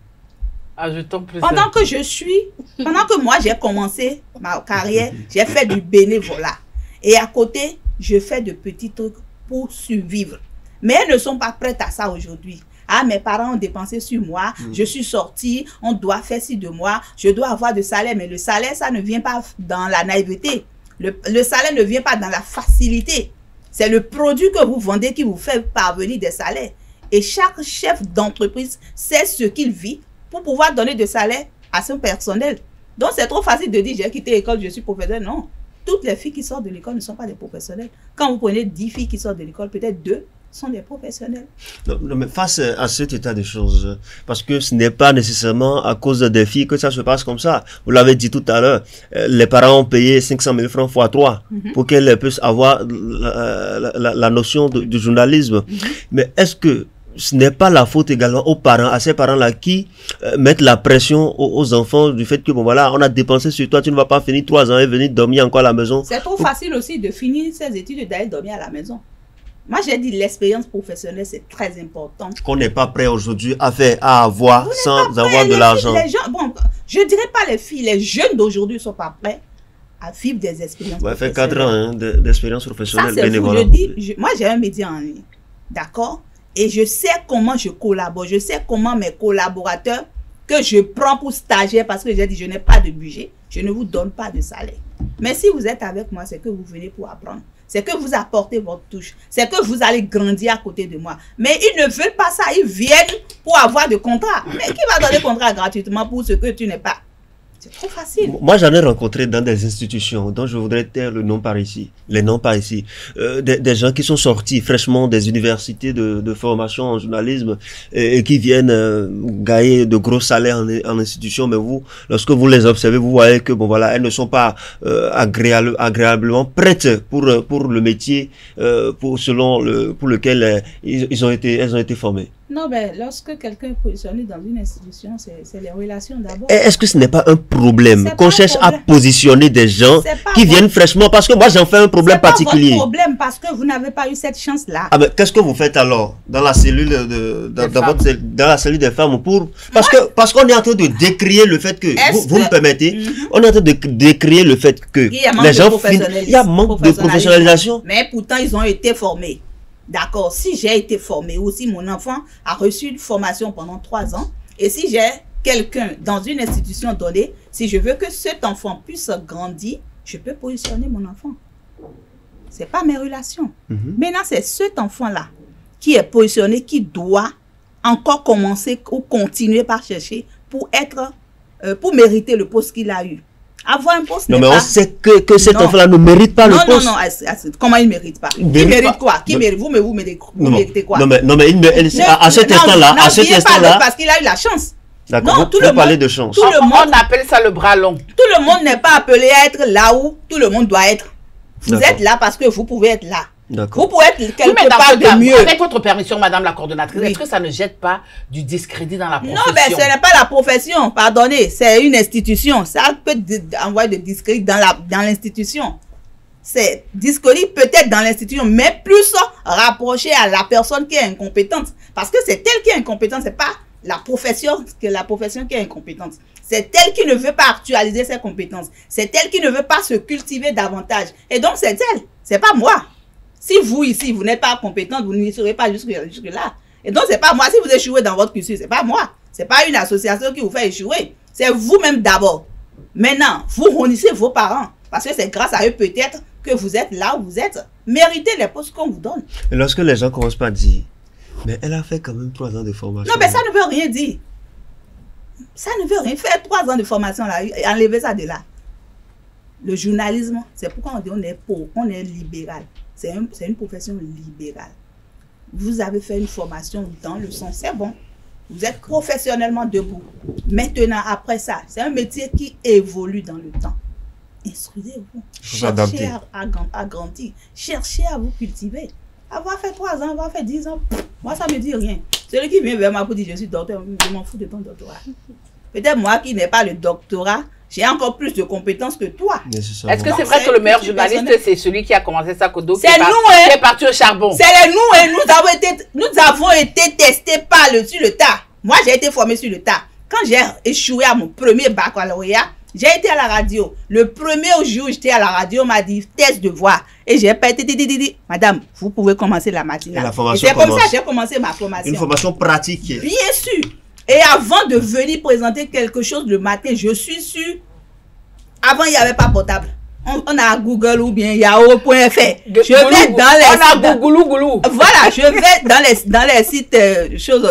Ajoutons plus. Pendant que moi, j'ai commencé ma carrière, j'ai fait du bénévolat. Et à côté, je fais de petits trucs pour survivre. Mais elles ne sont pas prêtes à ça aujourd'hui. Ah, mes parents ont dépensé sur moi, je suis sortie, on doit faire ci de moi, je dois avoir de salaire. Mais le salaire, ça ne vient pas dans la naïveté. Le salaire ne vient pas dans la facilité. C'est le produit que vous vendez qui vous fait parvenir des salaires. Et chaque chef d'entreprise sait ce qu'il vit pour pouvoir donner de salaire à son personnel. Donc, c'est trop facile de dire, j'ai quitté l'école, je suis professeur. Non. Toutes les filles qui sortent de l'école ne sont pas des professionnels. Quand vous prenez 10 filles qui sortent de l'école, peut-être 2 sont des professionnels. Non, mais face à cet état de choses, parce que ce n'est pas nécessairement à cause des filles que ça se passe comme ça. Vous l'avez dit tout à l'heure, les parents ont payé 500 000 francs x 3 pour qu'elles puissent avoir la notion du journalisme. Mais est-ce que ce n'est pas la faute également aux parents, à ces parents-là qui mettent la pression aux enfants du fait que, bon voilà, on a dépensé sur toi, tu ne vas pas finir 3 ans et venir dormir encore à la maison. C'est trop facile aussi de finir ses études et d'aller dormir à la maison. Moi, j'ai dit l'expérience professionnelle, c'est très important. Qu'on n'est pas prêt aujourd'hui à avoir sans avoir de l'argent. Bon, je ne dirais pas les filles, les jeunes d'aujourd'hui ne sont pas prêts à vivre des expériences professionnelles. Ça fait 4 ans d'expérience professionnelle bénévole. Moi, j'ai un média en ligne, d'accord? Et je sais comment je collabore, je sais comment mes collaborateurs que je prends pour stagiaires, parce que j'ai dit, je n'ai pas de budget, je ne vous donne pas de salaire. Mais si vous êtes avec moi, c'est que vous venez pour apprendre. C'est que vous apportez votre touche. C'est que vous allez grandir à côté de moi. Mais ils ne veulent pas ça. Ils viennent pour avoir de contrats. Mais qui va donner contrat gratuitement pour ce que tu n'es pas? C'est trop facile. Moi, j'en ai rencontré dans des institutions dont je voudrais taire le nom par ici, les noms par ici. Des gens qui sont sortis fraîchement des universités de formation en journalisme et qui viennent gagner de gros salaires en institution. Mais vous, lorsque vous les observez, vous voyez que bon voilà, elles ne sont pas agréablement prêtes pour le métier pour lequel elles ont été formées. Non, mais lorsque quelqu'un est positionné dans une institution, c'est les relations d'abord. Est-ce que ce n'est pas un problème qu'on cherche à positionner des gens qui viennent fraîchement? Parce que moi, j'en fais un problème particulier. C'est pas votre problème parce que vous n'avez pas eu cette chance-là. Ah, mais qu'est-ce que vous faites alors dans la cellule dans la cellule des femmes parce qu'on est en train de décrier le fait que, vous me permettez, on est en train de décrier le fait que les gens il y a manque de professionnalisation. Mais pourtant, ils ont été formés. D'accord, si j'ai été formé ou si mon enfant a reçu une formation pendant 3 ans, et si j'ai quelqu'un dans une institution donnée, si je veux que cet enfant puisse grandir, je peux positionner mon enfant. Ce n'est pas mes relations. Maintenant, c'est cet enfant-là qui est positionné, qui doit encore commencer ou continuer par chercher pour mériter le poste qu'il a eu. Avoir un poste. Non, mais on sait que cet enfant-là ne mérite pas le poste. Non, comment il ne mérite pas? Qui mérite quoi? Qui mérite? Vous méritez quoi? Non, mais à cet instant-là, parce qu'il a eu la chance. D'accord, vous parlez de chance. On appelle ça le bras long. Tout le monde n'est pas appelé à être là où tout le monde doit être. Vous êtes là parce que vous pouvez être là. Vous pouvez être quelque part de mieux. Avec votre permission, madame la coordonnatrice, est-ce que ça ne jette pas du discrédit dans la profession? Non, mais ce n'est pas la profession, pardonnez, c'est une institution. Ça peut envoyer de discrédit dans l'institution. C'est discrédit peut-être dans l'institution, mais plus rapproché à la personne qui est incompétente. Parce que c'est elle qui est incompétente, c'est pas la profession qui est incompétente. C'est elle qui ne veut pas actualiser ses compétences. C'est elle qui ne veut pas se cultiver davantage. Et donc, c'est elle, c'est pas moi. Si vous, ici, vous n'êtes pas compétente, vous n'y serez pas jusque-là. Et donc, c'est pas moi. Si vous échouez dans votre cursus, c'est pas moi. C'est pas une association qui vous fait échouer. C'est vous-même d'abord. Maintenant, vous honissez vos parents. Parce que c'est grâce à eux peut-être que vous êtes là où vous êtes. Méritez les postes qu'on vous donne. Et lorsque les gens commencent par dire, mais elle a fait quand même 3 ans de formation. Non, mais ça ne veut rien dire. Ça ne veut rien faire. 3 ans de formation, là, enlevez ça de là. Le journalisme, c'est pourquoi on dit on est libéral. C'est une profession libérale. Vous avez fait une formation dans le sens, c'est bon. Vous êtes professionnellement debout. Maintenant, après ça, c'est un métier qui évolue dans le temps. Instruisez-vous. Cherchez à grandir. Cherchez à vous cultiver. Avoir fait 3 ans, avoir fait 10 ans, moi, ça ne me dit rien. Celui qui vient vers moi pour dire je suis docteur, je m'en fous de ton doctorat. Peut-être moi qui n'ai pas le doctorat, j'ai encore plus de compétences que toi. Est-ce que c'est vrai que le meilleur journaliste, c'est celui qui a commencé ça Kodo, qui est parti au charbon? C'est nous, et nous avons été testés sur le tas. Moi, j'ai été formé sur le tas. Quand j'ai échoué à mon premier baccalauréat, j'ai été à la radio. Le premier jour où j'étais à la radio, on m'a dit test de voix. Et j'ai pas été dit, madame, vous pouvez commencer la matinale. Et c'est comme ça que j'ai commencé ma formation. Une formation pratique. Bien sûr. Et avant de venir présenter quelque chose le matin, je suis sûre, avant il n'y avait pas portable. On a Google ou bien Yahoo.fr. Je vais dans les Voilà, je vais dans les sites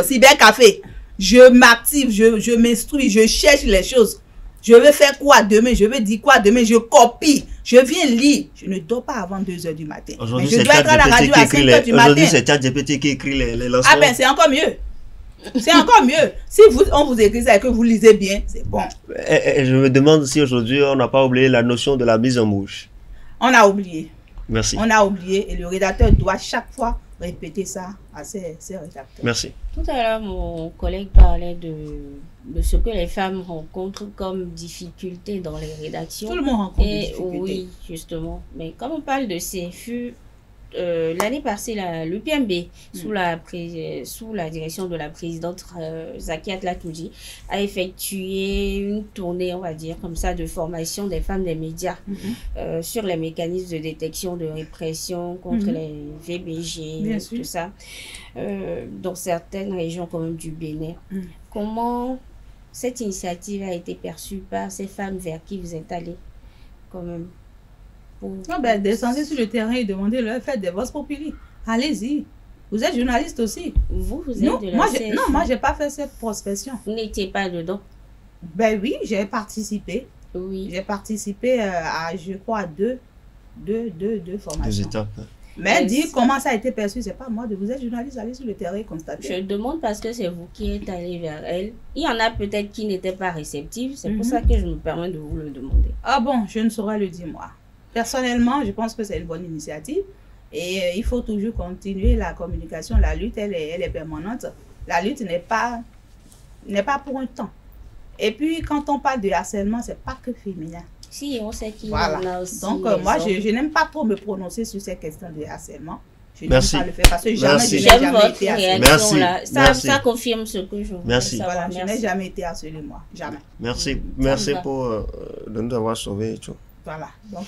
cybercafé. Je m'active, je m'instruis, je cherche les choses. Je vais faire quoi demain? Je vais dire quoi demain? Je copie. Je viens lire. Je ne dors pas avant 2 h du matin. Aujourd'hui, je dois être à la radio à 5 h du matin. Aujourd'hui, c'est ChatGPT qui écrit les lancements. Ah ben, c'est encore mieux. C'est encore mieux. Si on vous écrit ça et que vous lisez bien, c'est bon. Je me demande si aujourd'hui, on n'a pas oublié la notion de la mise en bouche. On a oublié. Merci. On a oublié et le rédacteur doit chaque fois répéter ça à ses rédacteurs. Merci. Tout à l'heure, mon collègue parlait de ce que les femmes rencontrent comme difficulté dans les rédactions. Tout le monde rencontre des difficultés. Oui, justement. Mais comme on parle de CFU, l'année passée, l'UPMB, sous la direction de la présidente Zakia Tlatoudji, a effectué une tournée, on va dire, comme ça, de formation des femmes des médias sur les mécanismes de détection, de répression contre les VBG, tout ça, dans certaines régions quand même du Bénin. Comment cette initiative a été perçue par ces femmes vers qui vous êtes allés quand même? Descendez sur le terrain et demandez-leur, faites des voix populi. Allez-y. Vous êtes journaliste aussi. Vous êtes de la CFU. Non, moi, je n'ai pas fait cette prospection. Vous n'étiez pas dedans? Ben oui, j'ai participé. Oui. J'ai participé à, je crois, deux formations. 2 étapes. Mais dire comment ça a été perçu, c'est pas moi. Vous êtes journaliste, allez sur le terrain et constatez. Je demande parce que c'est vous qui êtes allé vers elle. Il y en a peut-être qui n'étaient pas réceptifs. C'est pour ça que je me permets de vous le demander. Ah bon, je ne saurais le dire moi. Personnellement, je pense que c'est une bonne initiative et il faut toujours continuer la communication. La lutte, elle est permanente. La lutte n'est pas pour un temps. Et puis, quand on parle de harcèlement, c'est pas que féminin. Si, on sait qu'il y en a aussi. Donc, moi, je n'aime pas trop me prononcer sur ces questions de harcèlement. Je n'aime pas le faire parce que jamais, je n'ai jamais été harcelée. Ça confirme ce que je voulais savoir. Voilà, je n'ai jamais été harcelée, moi. Jamais. Merci pour de nous avoir sauvés et tout. Voilà. Donc,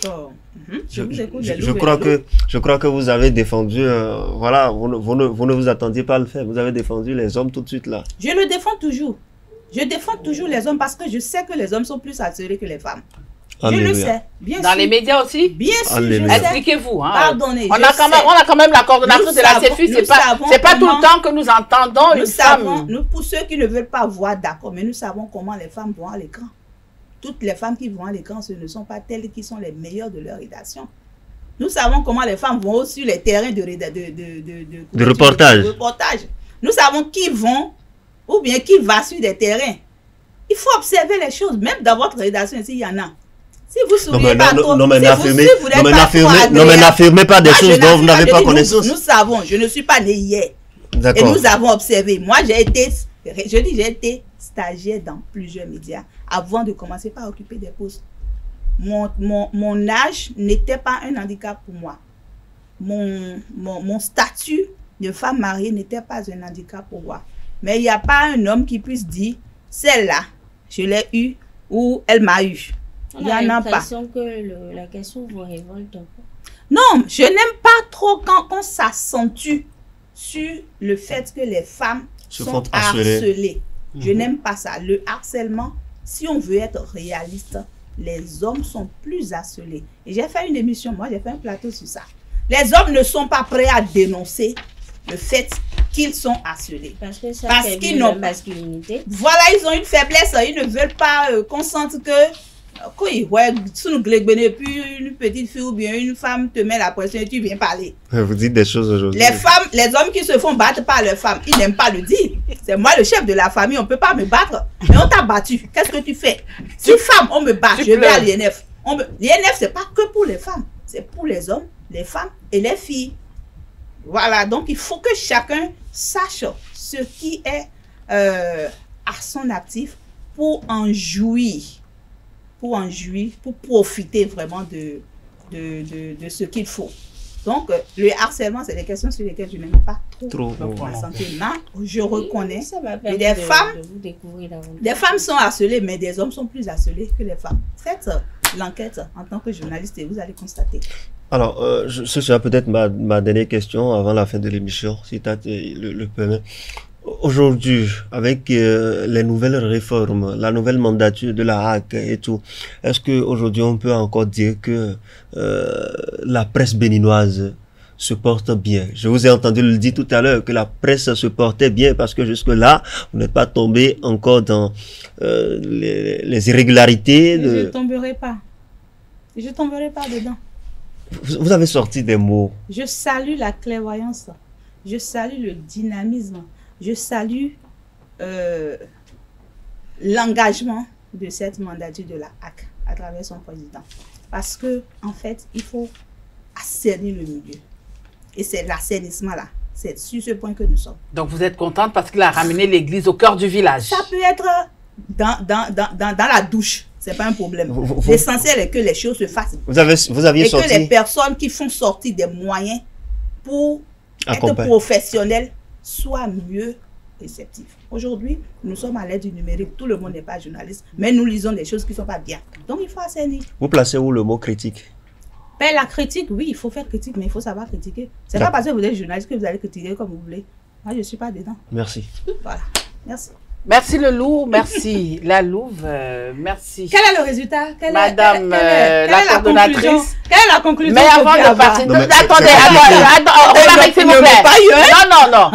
je crois que vous avez défendu, voilà, vous ne vous attendiez pas à le faire. Vous avez défendu les hommes tout de suite là. Je le défends toujours. Je défends toujours les hommes parce que je sais que les hommes sont plus harcelés que les femmes. Alléluia. Je le sais, bien sûr. Dans les médias aussi? Bien sûr, Alléluia. Expliquez-vous. Hein. Pardonnez, on a quand même la coordonnatrice de la CFU. C'est pas tout le temps que nous entendons une femme. Pour ceux qui ne veulent pas voir, d'accord, mais nous savons comment les femmes vont à l'écran. Toutes les femmes qui vont à l'écran, ce ne sont pas telles qui sont les meilleures de leur rédaction. Nous savons comment les femmes vont sur les terrains de reportage. Nous savons qui vont ou bien qui va sur des terrains. Il faut observer les choses, même dans votre rédaction, s'il y en a. Si vous souriez pas trop, n'affirmez pas des choses dont vous n'avez pas connaissance. Nous savons, je ne suis pas né hier. Et nous avons observé. Moi, j'ai été stagiaire dans plusieurs médias avant de commencer par occuper des postes. Mon âge n'était pas un handicap pour moi. Mon statut de femme mariée n'était pas un handicap pour moi. Mais il n'y a pas un homme qui puisse dire, celle-là, je l'ai eue ou elle m'a eu. Il y en a pas. L'impression que la question vous révolte un peu. Non, je n'aime pas trop quand on s'accentue sur le fait que les femmes sont harcelées. Je n'aime pas ça. Le harcèlement, si on veut être réaliste, les hommes sont plus harcelés. Et j'ai fait une émission, moi j'ai fait un plateau sur ça. Les hommes ne sont pas prêts à dénoncer le fait qu'ils sont harcelés. Parce qu'ils n'ont pas masculinité. Voilà, ils ont une faiblesse, ils ne veulent pas qu'on sente que Quand il voit puis une petite fille ou bien une femme te met la pression et tu viens parler. Vous dites des choses aujourd'hui. Les femmes, les hommes qui se font battre par leurs femmes, ils n'aiment pas le dire. C'est moi le chef de la famille, on ne peut pas me battre. Mais on t'a battu. Qu'est-ce que tu fais? Si femme, on me bat, je vais à l'INF. L'INF, ce n'est pas que pour les femmes. C'est pour les hommes, les femmes et les filles. Voilà, donc il faut que chacun sache ce qui est à son actif pour en jouir. Pour profiter vraiment de ce qu'il faut. Donc, le harcèlement, c'est des questions sur lesquelles je n'aime pas trop la santé. Non, je reconnais que des femmes sont harcelées, mais des hommes sont plus harcelés que les femmes. Faites l'enquête en tant que journaliste et vous allez constater. Alors, ce sera peut-être ma dernière question avant la fin de l'émission, si tu le permets. Aujourd'hui, avec les nouvelles réformes, la nouvelle mandature de la HAC et tout, est-ce qu'aujourd'hui on peut encore dire que la presse béninoise se porte bien? Je vous ai entendu le dire tout à l'heure que la presse se portait bien parce que jusque-là, vous n'êtes pas tombé encore dans les irrégularités. Je ne tomberai pas. Je ne tomberai pas dedans. Vous avez sorti des mots. Je salue la clairvoyance. Je salue le dynamisme. Je salue l'engagement de cette mandature de la HAC à travers son président. Parce que, en fait, il faut assainir le milieu. Et c'est l'assainissement là. C'est sur ce point que nous sommes. Donc vous êtes contente parce qu'il a ramené l'église au cœur du village. Ça peut être dans la douche. C'est pas un problème. L'essentiel est que les choses se fassent. Vous aviez sorti... que les personnes qui font sortir des moyens pour être professionnels soient mieux réceptifs. Aujourd'hui, nous sommes à l'ère du numérique. Tout le monde n'est pas journaliste, mais nous lisons des choses qui ne sont pas bien. Donc, il faut assainir. Vous placez où le mot critique? Ben, la critique, oui, il faut faire critique, mais il faut savoir critiquer. C'est pas parce que vous êtes journaliste que vous allez critiquer comme vous voulez. Moi, je ne suis pas dedans. Merci. Voilà. Merci. Merci le loup, merci la louve, merci. Quel est le résultat? Madame la coordonnatrice. Quelle est la conclusion? Mais avant de partir, attendez, s'il vous plaît. Non.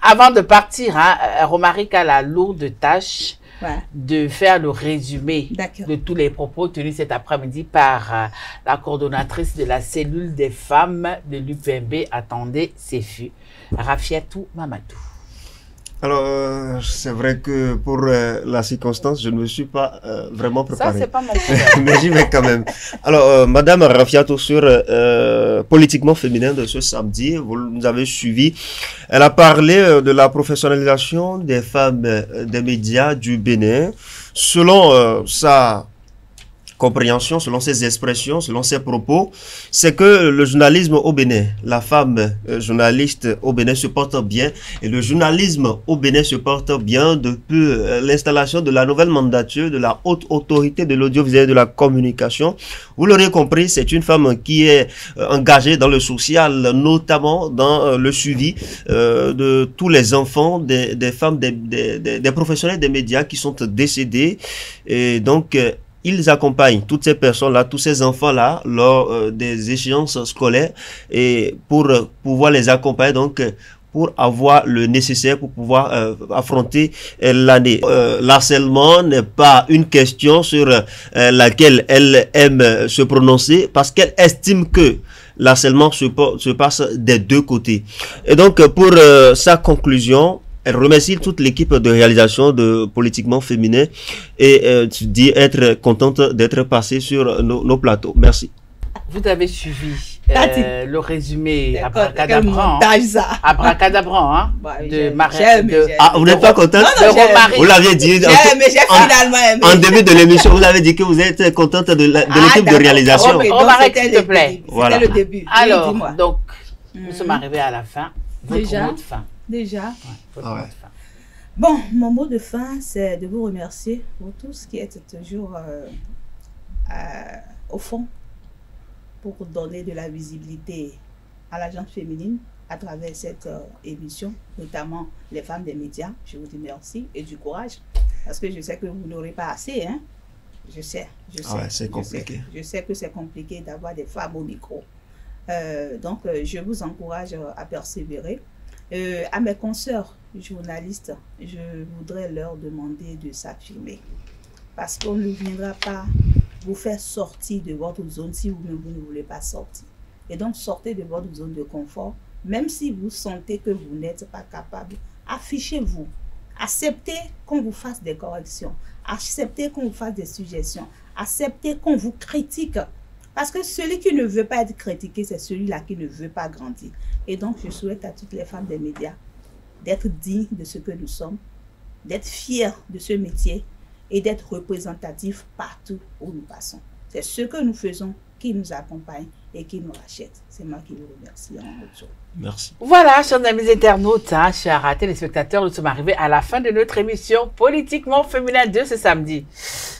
Avant de partir, Romaric a la lourde tâche de faire le résumé de tous les propos tenus cet après-midi par la coordonnatrice de la cellule des femmes de l'UPMB. Attendez, c'est fut Rafiatou Mamadou. Alors, c'est vrai que pour la circonstance, je ne me suis pas vraiment préparé. Ça, c'est pas mon problème. Mais j'y vais quand même. Alors, Madame Rafiatou, sur Politiquement Féminin de ce samedi, vous nous avez suivi. Elle a parlé de la professionnalisation des femmes des médias du Bénin. Selon sa compréhension, selon ses expressions, selon ses propos, c'est que le journalisme au Bénin, la femme journaliste au Bénin se porte bien et le journalisme au Bénin se porte bien depuis l'installation de la nouvelle mandature de la haute autorité de l'audiovisuel et de la communication. Vous l'aurez compris, c'est une femme qui est engagée dans le social, notamment dans le suivi de tous les enfants, des femmes, des professionnels des médias qui sont décédés et donc ils accompagnent toutes ces personnes-là, tous ces enfants-là, lors des échéances scolaires et pour pouvoir les accompagner, donc pour avoir le nécessaire pour pouvoir affronter l'année. L'harcèlement n'est pas une question sur laquelle elle aime se prononcer parce qu'elle estime que l'harcèlement se passe des deux côtés. Et donc, pour sa conclusion, elle remercie toute l'équipe de réalisation de Politiquement Féminin et dit être contente d'être passée sur nos plateaux. Merci. Vous avez suivi le résumé abracadabrant de Marie. Ah, vous n'êtes pas contente? Vous l'aviez dit en début de l'émission, vous avez dit que vous êtes contente de l'équipe de réalisation. Romaric, s'il te plaît. C'était le début. Alors, donc, nous sommes arrivés à la fin. Votre mot de fin. Déjà. Bon, mon mot de fin, c'est de vous remercier pour tout ce qui est toujours au fond pour donner de la visibilité à la gente féminine à travers cette émission, notamment les femmes des médias. Je vous dis merci et du courage parce que je sais que vous n'aurez pas assez. Hein? Je sais. C'est compliqué. Je sais que c'est compliqué d'avoir des femmes au micro. Donc, je vous encourage à persévérer. À mes consoeurs journalistes, je voudrais leur demander de s'affirmer. Parce qu'on ne viendra pas vous faire sortir de votre zone si vous-même vous ne voulez pas sortir. Et donc, sortez de votre zone de confort. Même si vous sentez que vous n'êtes pas capable, affichez-vous. Acceptez qu'on vous fasse des corrections. Acceptez qu'on vous fasse des suggestions. Acceptez qu'on vous critique. Parce que celui qui ne veut pas être critiqué, c'est celui-là qui ne veut pas grandir. Et donc, je souhaite à toutes les femmes des médias d'être dignes de ce que nous sommes, d'être fiers de ce métier et d'être représentatifs partout où nous passons. C'est ce que nous faisons qui nous accompagne et qui nous rachète. C'est moi qui vous remercie en retour. Merci. Voilà, chers amis internautes, chers téléspectateurs, nous sommes arrivés à la fin de notre émission Politiquement Féminin de ce samedi.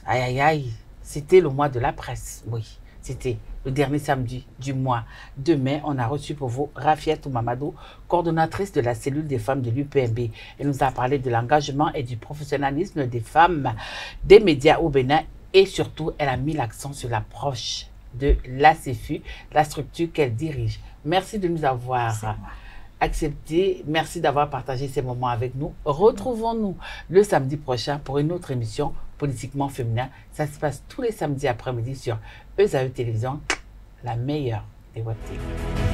Aïe, aïe, aïe, c'était le mois de la presse. Oui, c'était le dernier samedi du mois. Demain, on a reçu pour vous Rafiatou Mamadou, coordonnatrice de la cellule des femmes de l'UPMB. Elle nous a parlé de l'engagement et du professionnalisme des femmes des médias au Bénin et surtout, elle a mis l'accent sur l'approche de l'ACFU, la structure qu'elle dirige. Merci de nous avoir accepté. Merci d'avoir partagé ces moments avec nous. Retrouvons-nous le samedi prochain pour une autre émission Politiquement Féminin. Ça se passe tous les samedis après-midi sur ESAE Télévision, la meilleure des web TV.